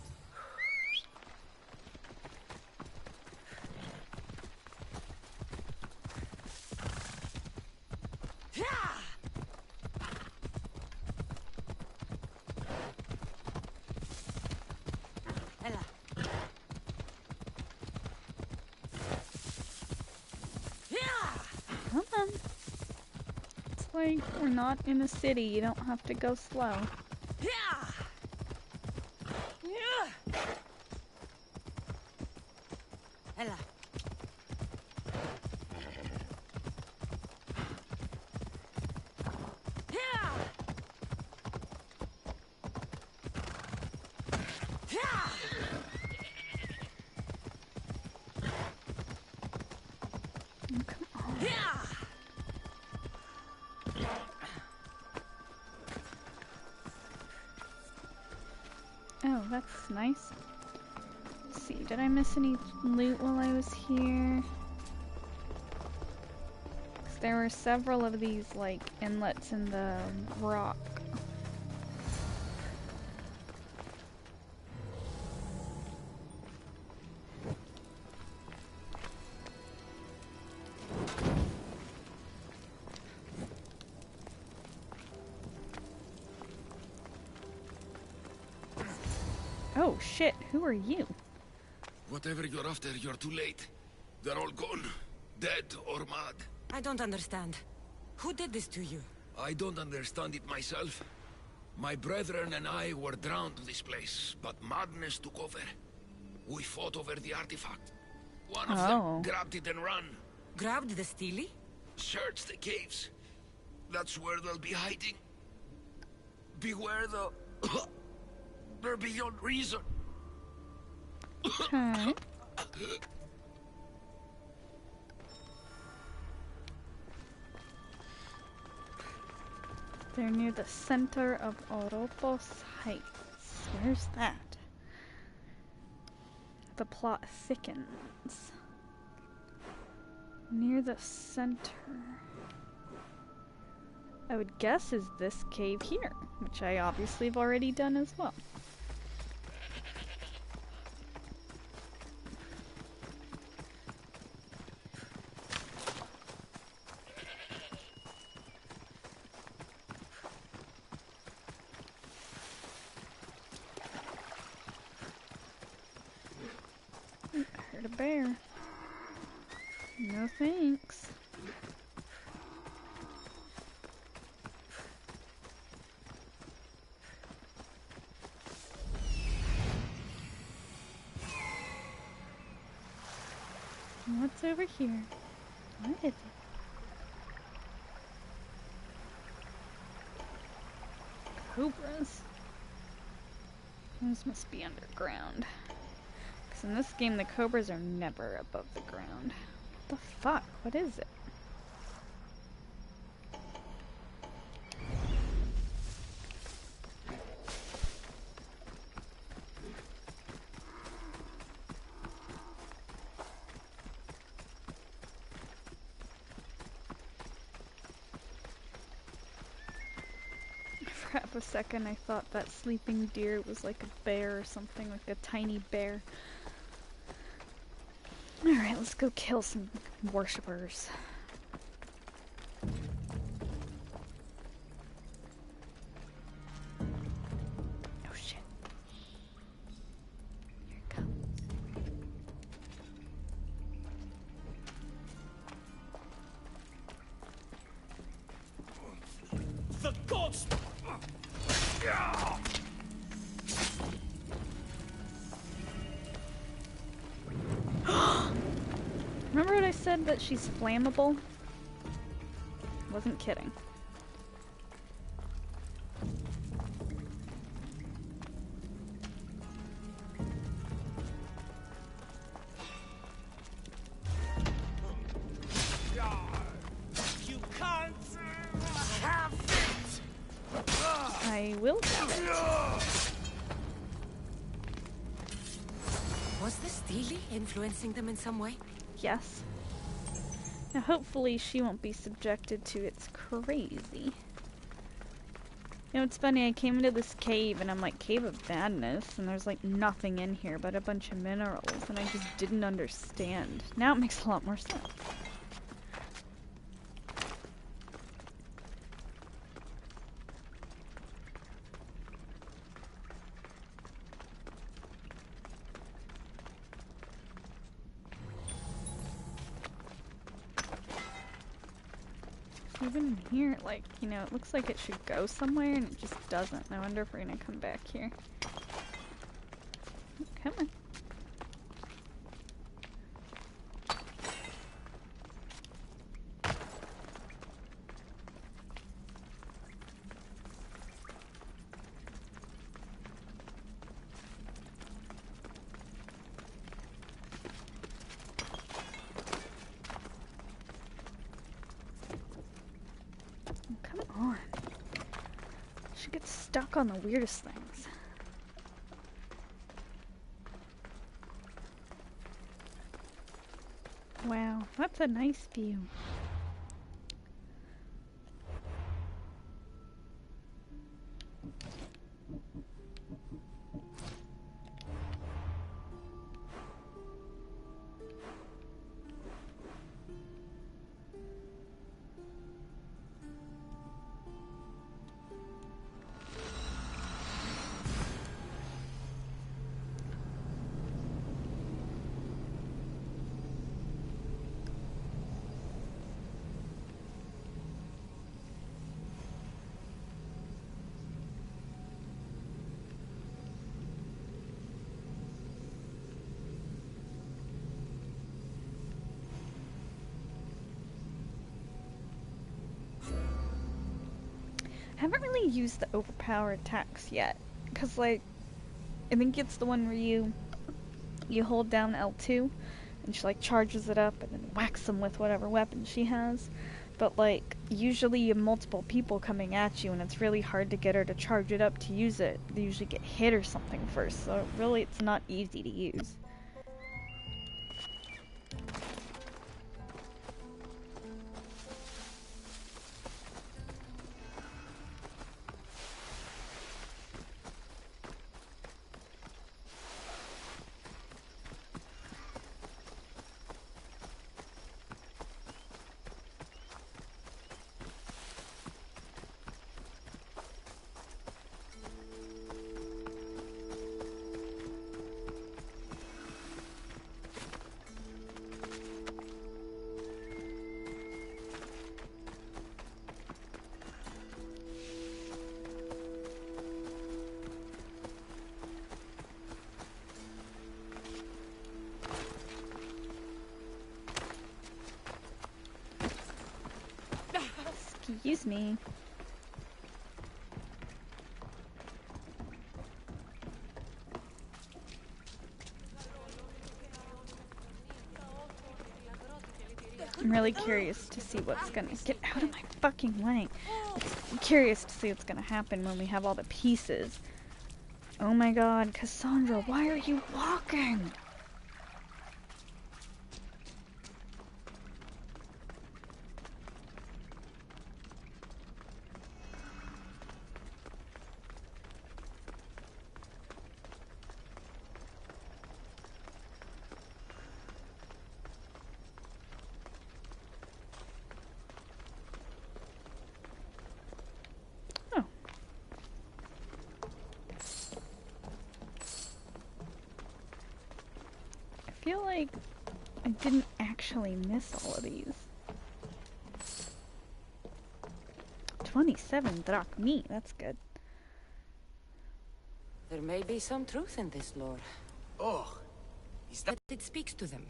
Come on. It's like we're not in a city, you don't have to go slow. Oh, that's nice. Let's see, did I miss any loot while I was here? 'Cause there were several of these, like, inlets in the rock. Oh shit, who are you? Whatever you're after, you're too late. They're all gone. Dead or mad. I don't understand. Who did this to you? I don't understand it myself. My brethren and I were drawn to this place, but madness took over. We fought over the artifact. One of them grabbed it and ran. Grabbed the Steely? Search the caves. That's where they'll be hiding. Beware the... They're beyond reason. Okay. They're near the center of Oropos Heights. Where's that? The plot thickens. Near the center. I would guess is this cave here, which I obviously have already done as well. Heard a bear. No thanks. What's over here? What is it? Cobras. Those must be underground. Because in this game, the cobras are never above the ground. What the fuck? What is it? For half a second, I thought that sleeping deer was like a bear or something, like a tiny bear. Alright, let's go kill some worshippers. Oh shit. Here it comes. The gods! Remember what I said that she's flammable? Wasn't kidding. You can't have it! I will have it. Was the Steely influencing them in some way? Yes. Now hopefully she won't be subjected to its crazy. You know, it's funny, I came into this cave and I'm like, Cave of Madness, and there's like nothing in here but a bunch of minerals, and I just didn't understand. Now it makes a lot more sense. Even in here, like, you know, it looks like it should go somewhere and it just doesn't. I wonder if we're gonna come back here. Come on. Come on. She gets stuck on the weirdest things. Wow, that's a nice view. I haven't really used the overpower attacks yet, because like, I think it's the one where you hold down L2, and she like charges it up and then whacks them with whatever weapon she has. But like, usually you have multiple people coming at you, and it's really hard to get her to charge it up to use it. They usually get hit or something first, so really it's not easy to use. Excuse me. I'm really curious to see what's gonna get out of my fucking way. I'm curious to see what's gonna happen when we have all the pieces. Oh my god, Cassandra, why are you walking? I feel like I didn't actually miss all of these. 27 drachmi, that's good. There may be some truth in this lore. Oh, is that But it speaks to them.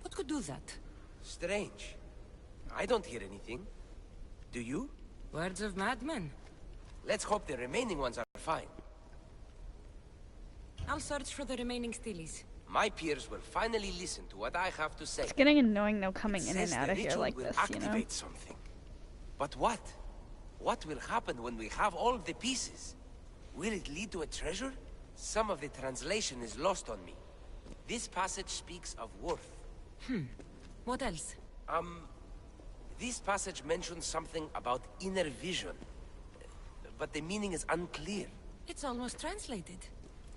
What could do that? strange? I don't hear anything. Do you? Words of madmen. Let's hope the remaining ones are fine. I'll search for the remaining steelies. My peers will finally listen to what I have to say. It's getting annoying though coming in and Says out the of here ritual like will this, you know? activate something. But what? What will happen when we have all of the pieces? Will it lead to a treasure? Some of the translation is lost on me. This passage speaks of worth. What else? This passage mentions something about inner vision. But the meaning is unclear. It's almost translated.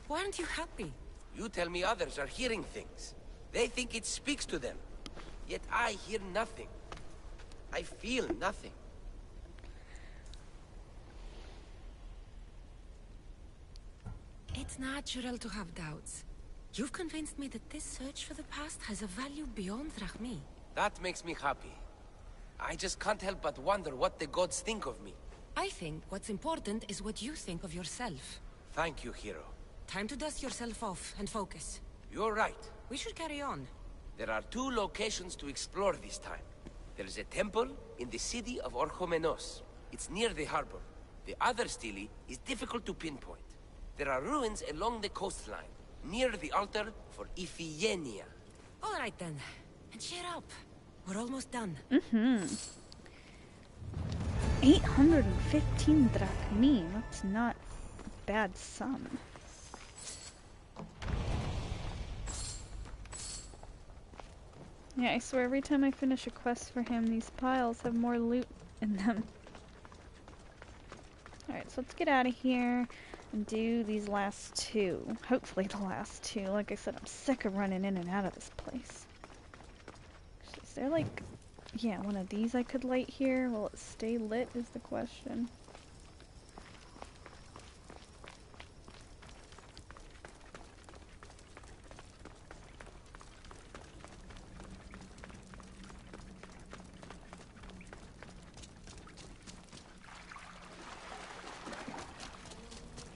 Why aren't you happy? You tell me others are hearing things. They think it speaks to them. Yet I hear nothing. I feel nothing. It's natural to have doubts. You've convinced me that this search for the past has a value beyond drachmi. That makes me happy. I just can't help but wonder what the gods think of me. I think what's important is what you think of yourself. Thank you, hero. Time to dust yourself off and focus. You're right. We should carry on. There are 2 locations to explore this time. There's a temple in the city of Orchomenos. It's near the harbor. The other stele is difficult to pinpoint. There are ruins along the coastline, near the altar for Iphigenia. All right then. And cheer up. We're almost done. 815 drachmi, that's not a bad sum. Yeah, I swear every time I finish a quest for him, these piles have more loot in them. Alright, so let's get out of here and do these last 2. Hopefully the last 2. Like I said, I'm sick of running in and out of this place. Is there like... yeah, one of these I could light here? Will it stay lit is the question.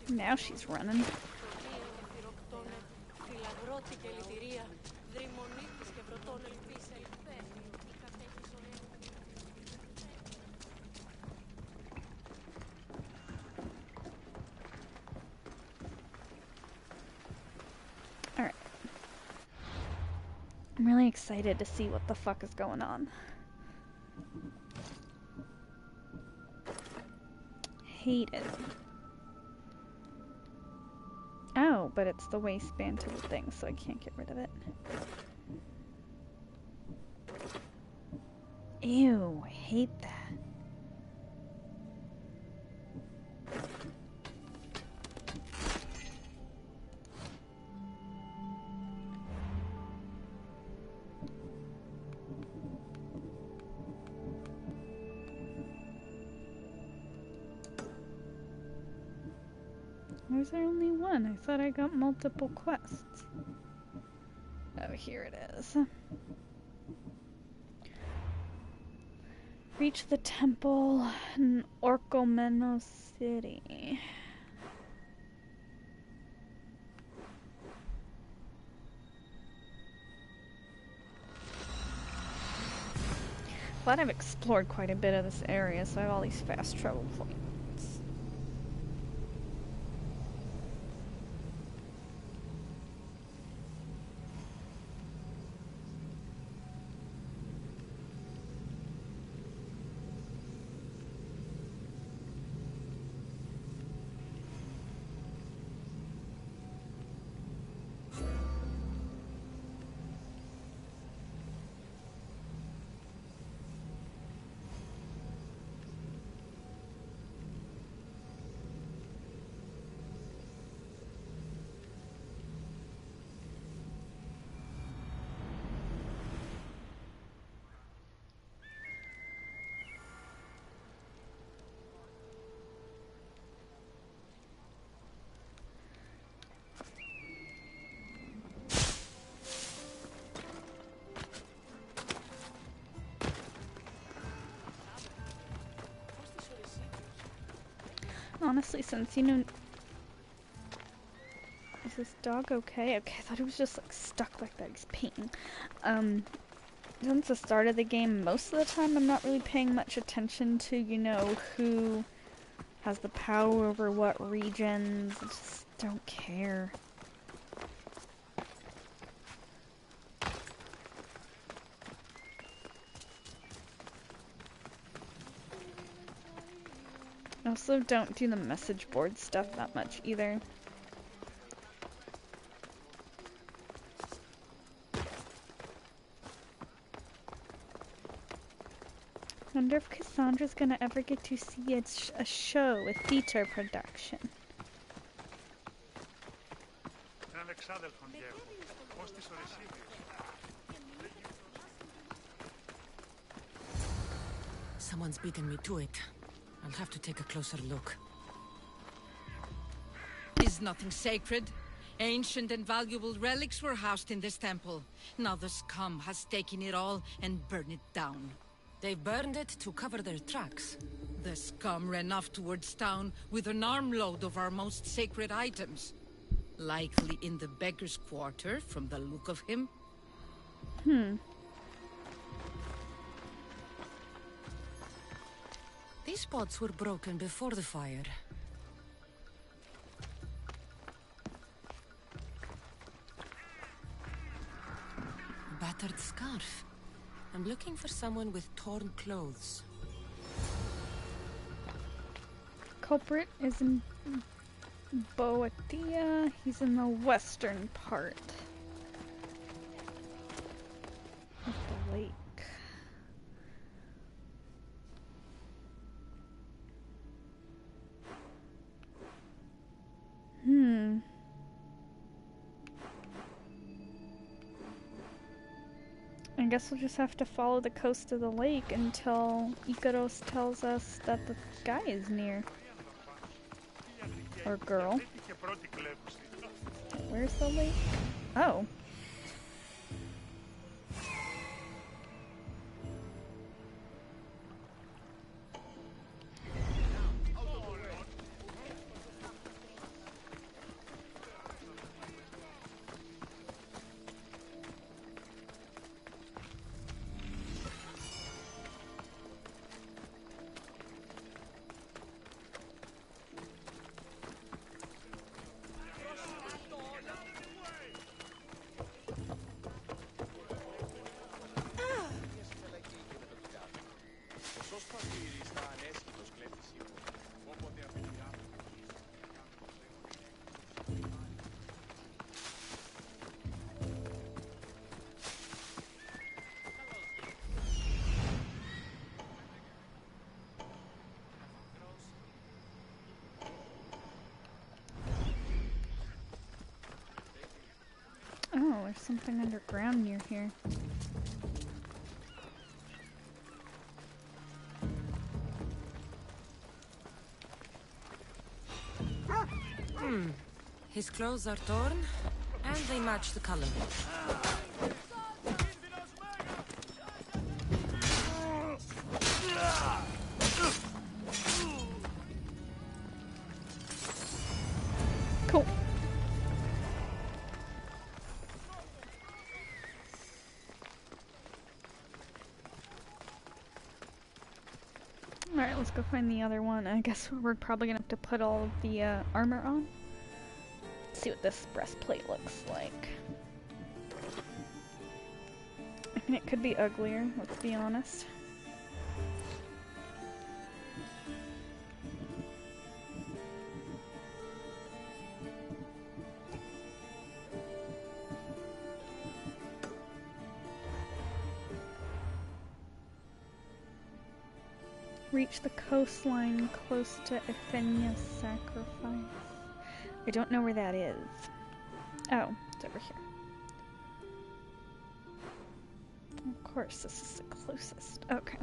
Now she's running. Alright. I'm really excited to see what the fuck is going on. Hate it. Oh, but it's the waistband to the thing, so I can't get rid of it. Ew, I hate that. Why is there only one? I thought I got multiple quests. Oh, here it is. Reach the temple in Orchomenos City. glad I've explored quite a bit of this area, so I have all these fast travel points. Honestly, since, you know... Is this dog okay? Okay, I thought it was just, like, stuck like that. He's painting. Since the start of the game, most of the time I'm not really paying much attention to, you know, who has the power over what regions. I just don't care. I also don't do the message board stuff that much either. Wonder if Cassandra's gonna ever get to see a show with theater production. Someone's beaten me to it. I'll have to take a closer look. Is nothing sacred? Ancient and valuable relics were housed in this temple. Now the scum has taken it all and burned it down. They burned it to cover their tracks. The scum ran off towards town with an armload of our most sacred items. Likely in the beggar's quarter, from the look of him. These pots were broken before the fire. A battered scarf. I'm looking for someone with torn clothes. Culprit is in Boatia. He's in the western part of the lake. I guess we'll just have to follow the coast of the lake until Ikaros tells us that the guy is near. Or girl. Where's the lake? Oh. Oh, there's something underground near here. His clothes are torn, and they match the color. Cool. Alright, let's go find the other one. I guess we're probably gonna have to put all of the armor on. Let's see what this breastplate looks like. I mean, it could be uglier, let's be honest. Reach the coastline close to Ephenia's sacrifice. I don't know where that is. Oh, it's over here. Of course, this is the closest. Okay.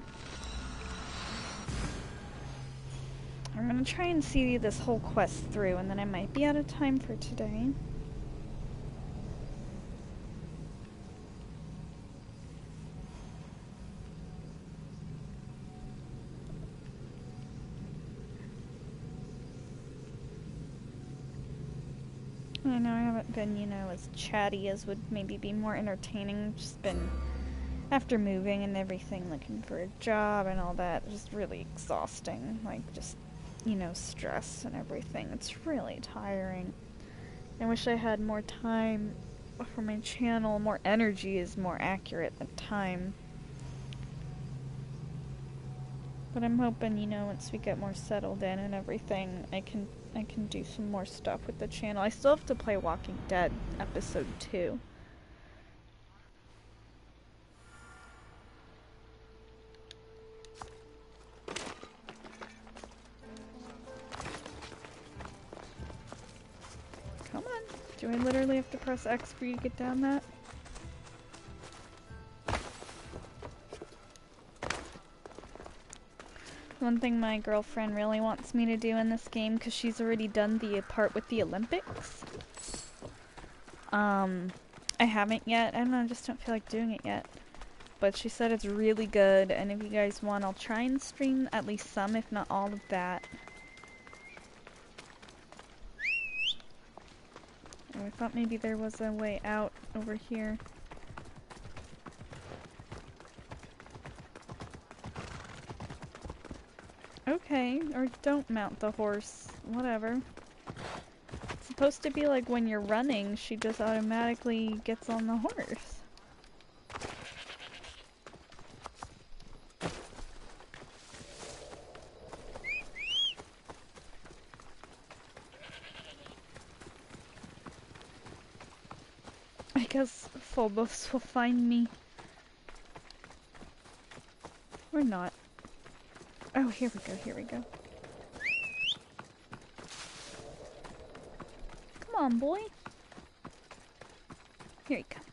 I'm gonna try and see this whole quest through, and then I might be out of time for today. I know I haven't been, you know, as chatty as would maybe be more entertaining. Just been, after moving and everything, looking for a job and all that, just really exhausting. Like, just, you know, stress and everything. It's really tiring. I wish I had more time for my channel. More energy is more accurate than time. But I'm hoping, you know, once we get more settled in and everything, I can do some more stuff with the channel. I still have to play Walking Dead episode 2. Come on. Do I literally have to press X for you to get down that? One thing my girlfriend really wants me to do in this game, because she's already done the part with the Olympics. I haven't yet. I don't know, I just don't feel like doing it yet. But she said it's really good, and if you guys want, I'll try and stream at least some, if not all of that. Oh, I thought maybe there was a way out over here. Okay, or don't mount the horse. Whatever. It's supposed to be like when you're running, she just automatically gets on the horse. I guess Phobos will find me. Or not. Oh, here we go, here we go. Come on, boy. Here you come.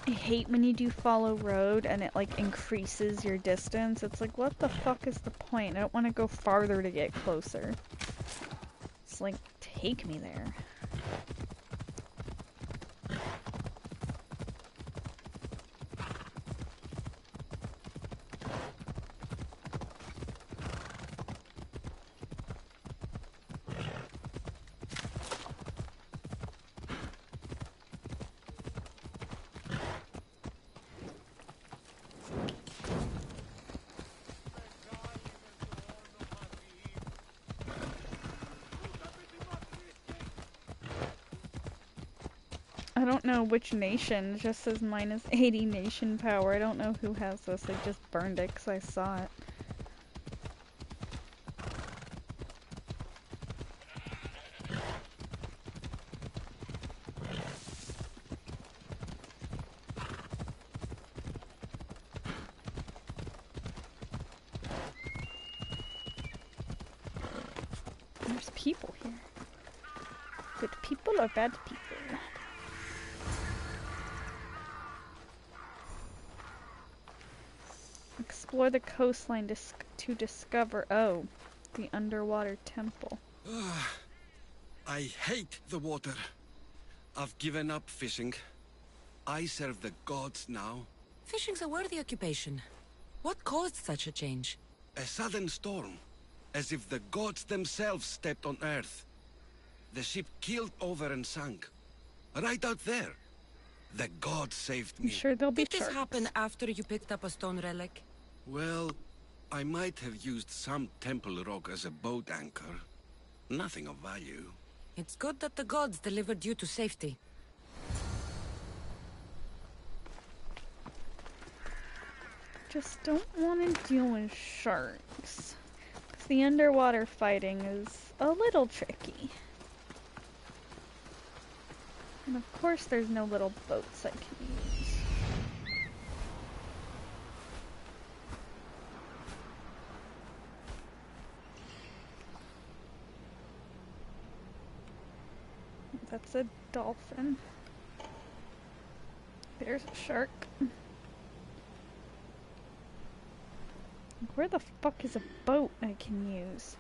I hate when you do follow road and it like increases your distance. It's like, what the fuck is the point? I don't want to go farther to get closer. It's like, take me there. I don't know which nation. It just says minus 80 nation power. I don't know who has this. I just burned it because I saw it. There's people here. Good people or bad people? Explore the coastline to discover, oh, the underwater temple. I hate the water. I've given up fishing. I serve the gods now. Fishing's a worthy occupation. What caused such a change? A sudden storm, as if the gods themselves stepped on Earth. The ship keeled over and sank. Right out there. The gods saved I'm me. sure there'll be Did this sharks. happen after you picked up a stone relic? Well, I might have used some temple rock as a boat anchor. Nothing of value. It's good that the gods delivered you to safety. Just don't want to deal with sharks. 'Cause the underwater fighting is a little tricky. And of course there's no little boats I can use. That's a dolphin. There's a shark. Where the fuck is a boat I can use?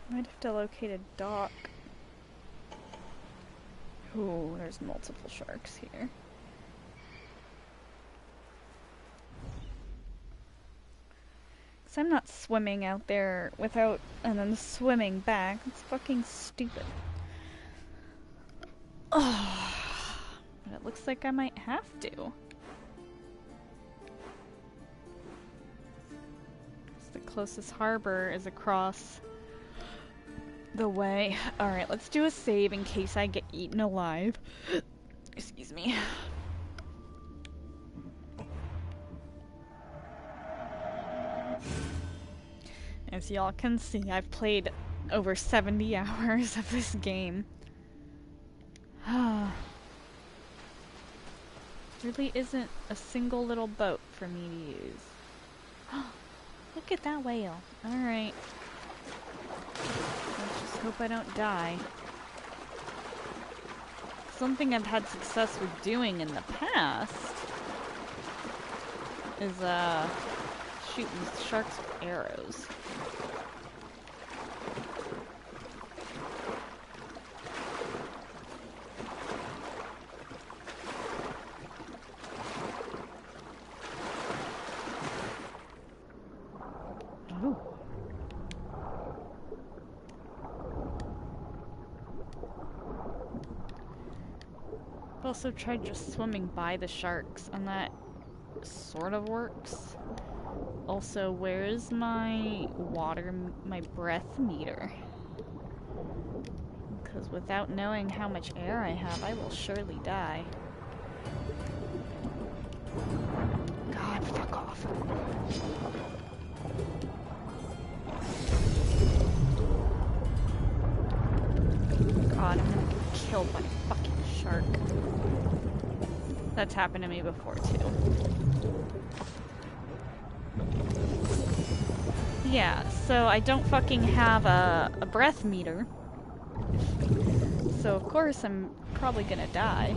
Might have to locate a dock. Ooh, there's multiple sharks here. Cause I'm not swimming out there without and then swimming back. It's fucking stupid. Oh, but it looks like I might have to. The closest harbor is across the way. Alright, let's do a save in case I get eaten alive. Excuse me. As y'all can see, I've played over 70 hours of this game. Really isn't a single little boat for me to use. Look at that whale. Alright. Let's just hope I don't die. Something I've had success with doing in the past is shooting sharks with arrows. Also tried just swimming by the sharks, and that sort of works. Also, where's my my breath meter? Because without knowing how much air I have, I will surely die. God, fuck off. God, I'm gonna get killed by a fucking shark. That's happened to me before, too. Yeah, so I don't fucking have a breath meter. So, of course, I'm probably gonna die.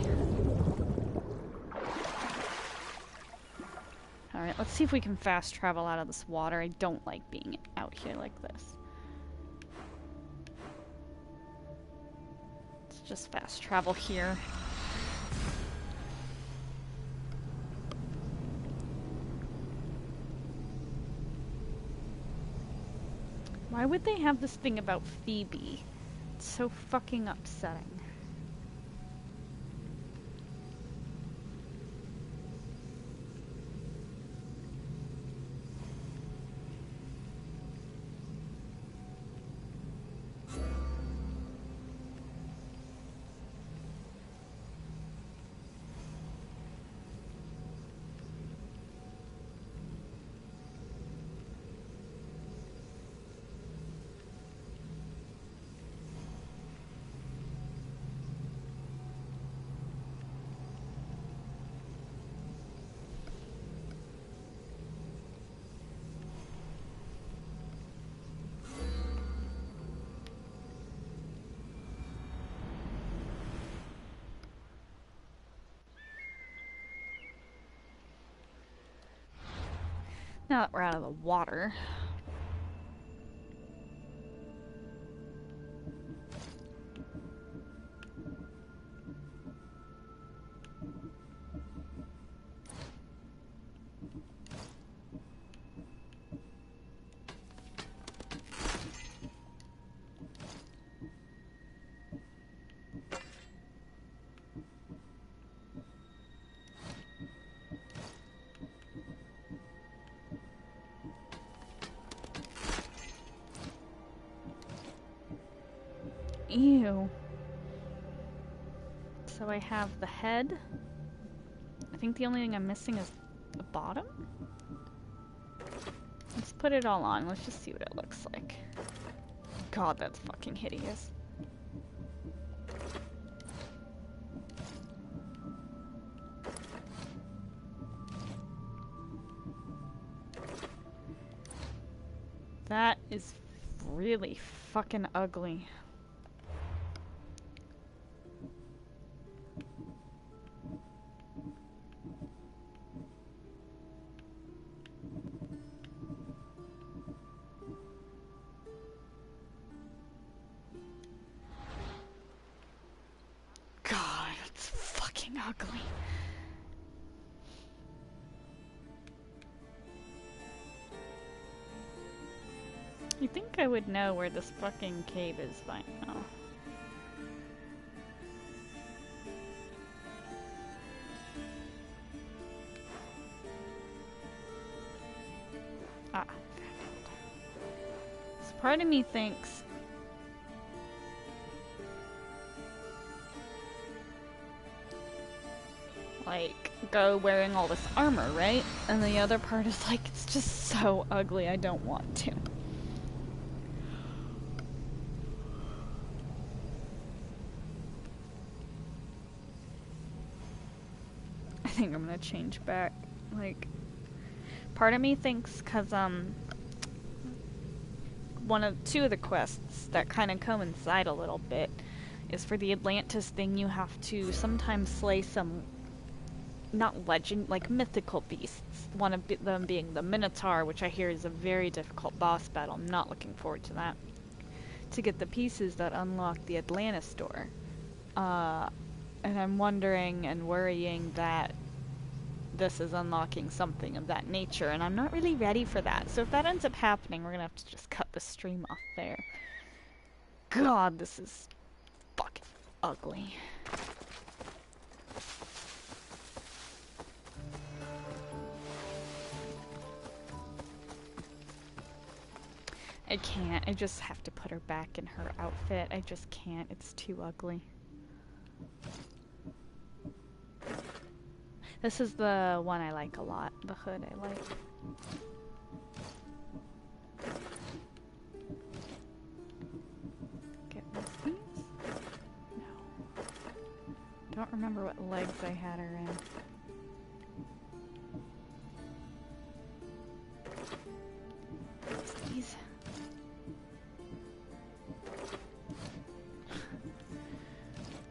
Alright, let's see if we can fast travel out of this water. I don't like being out here like this. Let's just fast travel here. Why would they have this thing about Phoebe? It's so fucking upsetting. Now that we're out of the water. Ew. So I have the head. I think the only thing I'm missing is the bottom. Let's put it all on. Let's just see what it looks like. God, that's fucking hideous. That is really fucking ugly. God, it's fucking ugly. You think I would know where this fucking cave is by now? Ah, found it. So part of me thinks like go wearing all this armor, right? And the other part is like it's just so ugly I don't want to. I think I'm gonna change back. Like, part of me thinks, cause two of the quests that kind of coincide a little bit is for the Atlantis thing. You have to sometimes slay some, not legend, like mythical beasts. One of them being the Minotaur, which I hear is a very difficult boss battle. I'm not looking forward to that. To get the pieces that unlock the Atlantis door. And I'm wondering and worrying that this is unlocking something of that nature, and I'm not really ready for that. So if that ends up happening, we're gonna have to just cut the stream off there. God, this is fucking ugly. I can't. I just have to put her back in her outfit. I just can't. It's too ugly. This is the one I like a lot. The hood I like. Get these? No. Don't remember what legs I had her in. These.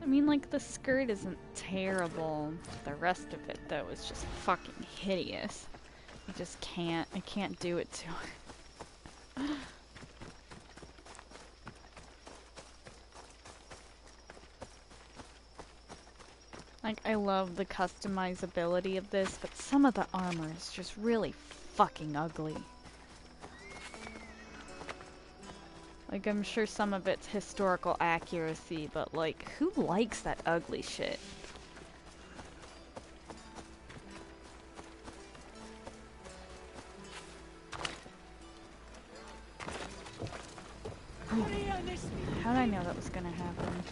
I mean, like, the skirt isn't terrible. The rest of it, though, is just fucking hideous. I just can't. I can't do it to her. Like, I love the customizability of this, but some of the armor is just really fucking ugly. Like, I'm sure some of it's historical accuracy, but, like, who likes that ugly shit? How did I know that was gonna happen?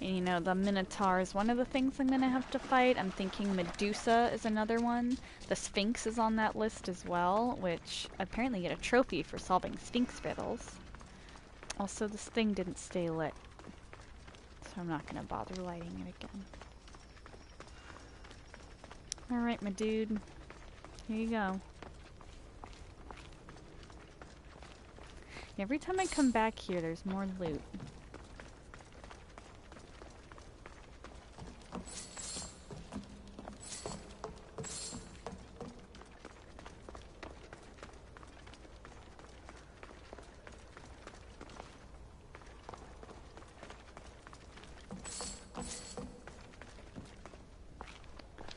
And, you know, the Minotaur is one of the things I'm gonna have to fight. I'm thinking Medusa is another one. The Sphinx is on that list as well, which apparently get a trophy for solving Sphinx riddles. Also, this thing didn't stay lit, so I'm not gonna bother lighting it again. Alright, my dude. Here you go. Every time I come back here, there's more loot.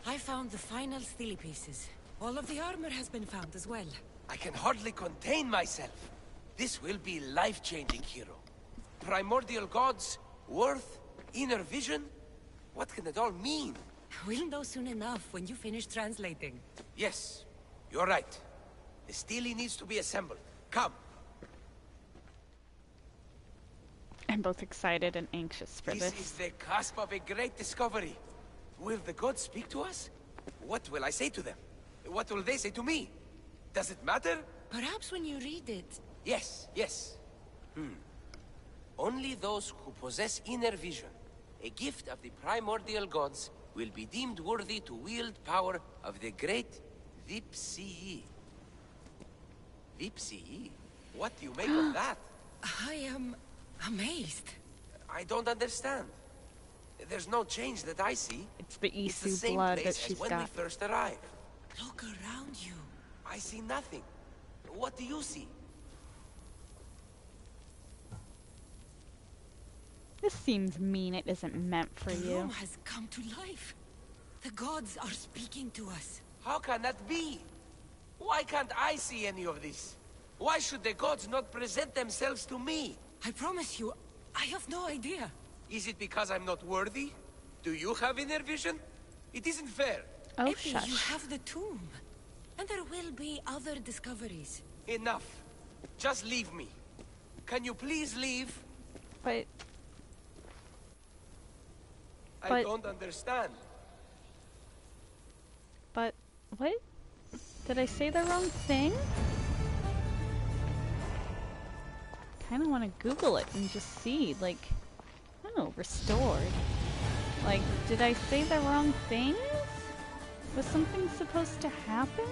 I found the final steely pieces. All of the armor has been found as well. I can hardly contain myself. This will be life-changing, hero. Primordial gods, worth Inner vision? What can it all mean? We'll know soon enough when you finish translating. Yes, you're right. The stele needs to be assembled. Come. I'm both excited and anxious for This this. is the cusp of a great discovery. Will the gods speak to us? What will I say to them? What will they say to me? Does it matter? Perhaps when you read it. Yes, yes. Only those who possess inner vision, a gift of the primordial gods, will be deemed worthy to wield power of the great Vipsii. Vipsii? What do you make of that? I am amazed. I don't understand. There's no change that I see. It's the It's the Isu same blood place that as she's when we got. first arrived. Look around you. I see nothing. What do you see? This seems mean. It isn't meant for The you. room has come to life. The gods are speaking to us. How can that be? Why can't I see any of this? Why should the gods not present themselves to me? I promise you, I have no idea. Is it because I'm not worthy? Do you have inner vision? It isn't fair. Oh, Epi, you shush. have the tomb. And there will be other discoveries. Enough. Just leave me. Can you please leave? But I But- don't understand. what? Did I say the wrong thing? Kind of want to Google it and just see, like, oh, restored. Like, did I say the wrong things? Was something supposed to happen?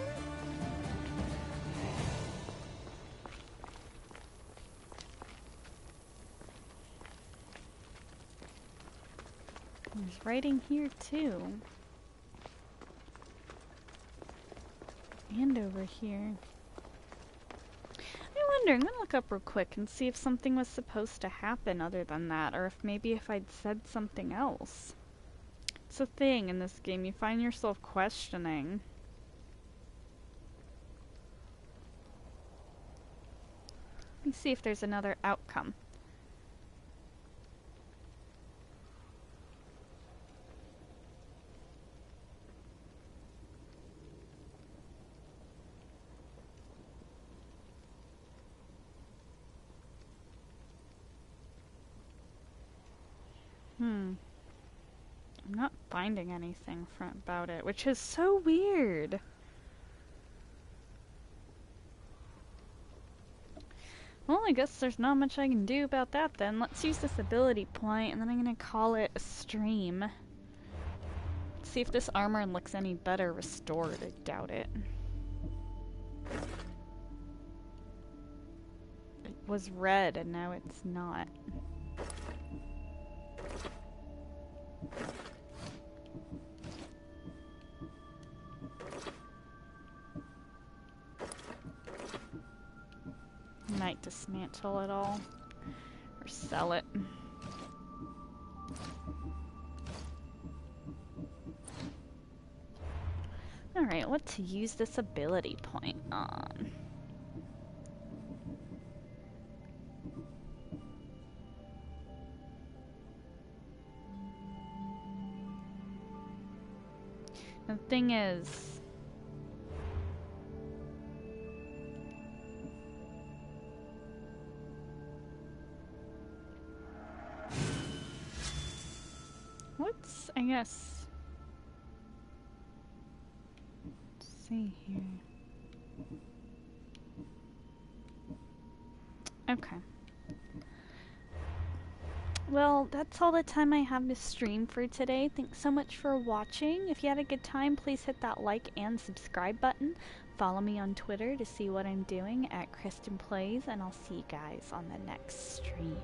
There's writing here too. And over here. I wonder, I'm gonna look up real quick and see if something was supposed to happen other than that, or if maybe if I'd said something else. It's a thing in this game, you find yourself questioning. Let me see if there's another outcome. I'm not finding anything about it, which is so weird. Well, I guess there's not much I can do about that then. Let's use this ability point, and then I'm gonna call it a stream. See if this armor looks any better restored. I doubt it. It was red, and now it's not. Might dismantle it all or sell it. Alright, what to use this ability point on? The thing is, what's, I guess, let's see here. Okay. Well, that's all the time I have to stream for today. Thanks so much for watching. If you had a good time, please hit that like and subscribe button. Follow me on Twitter to see what I'm doing at Kristen Plays, and I'll see you guys on the next stream.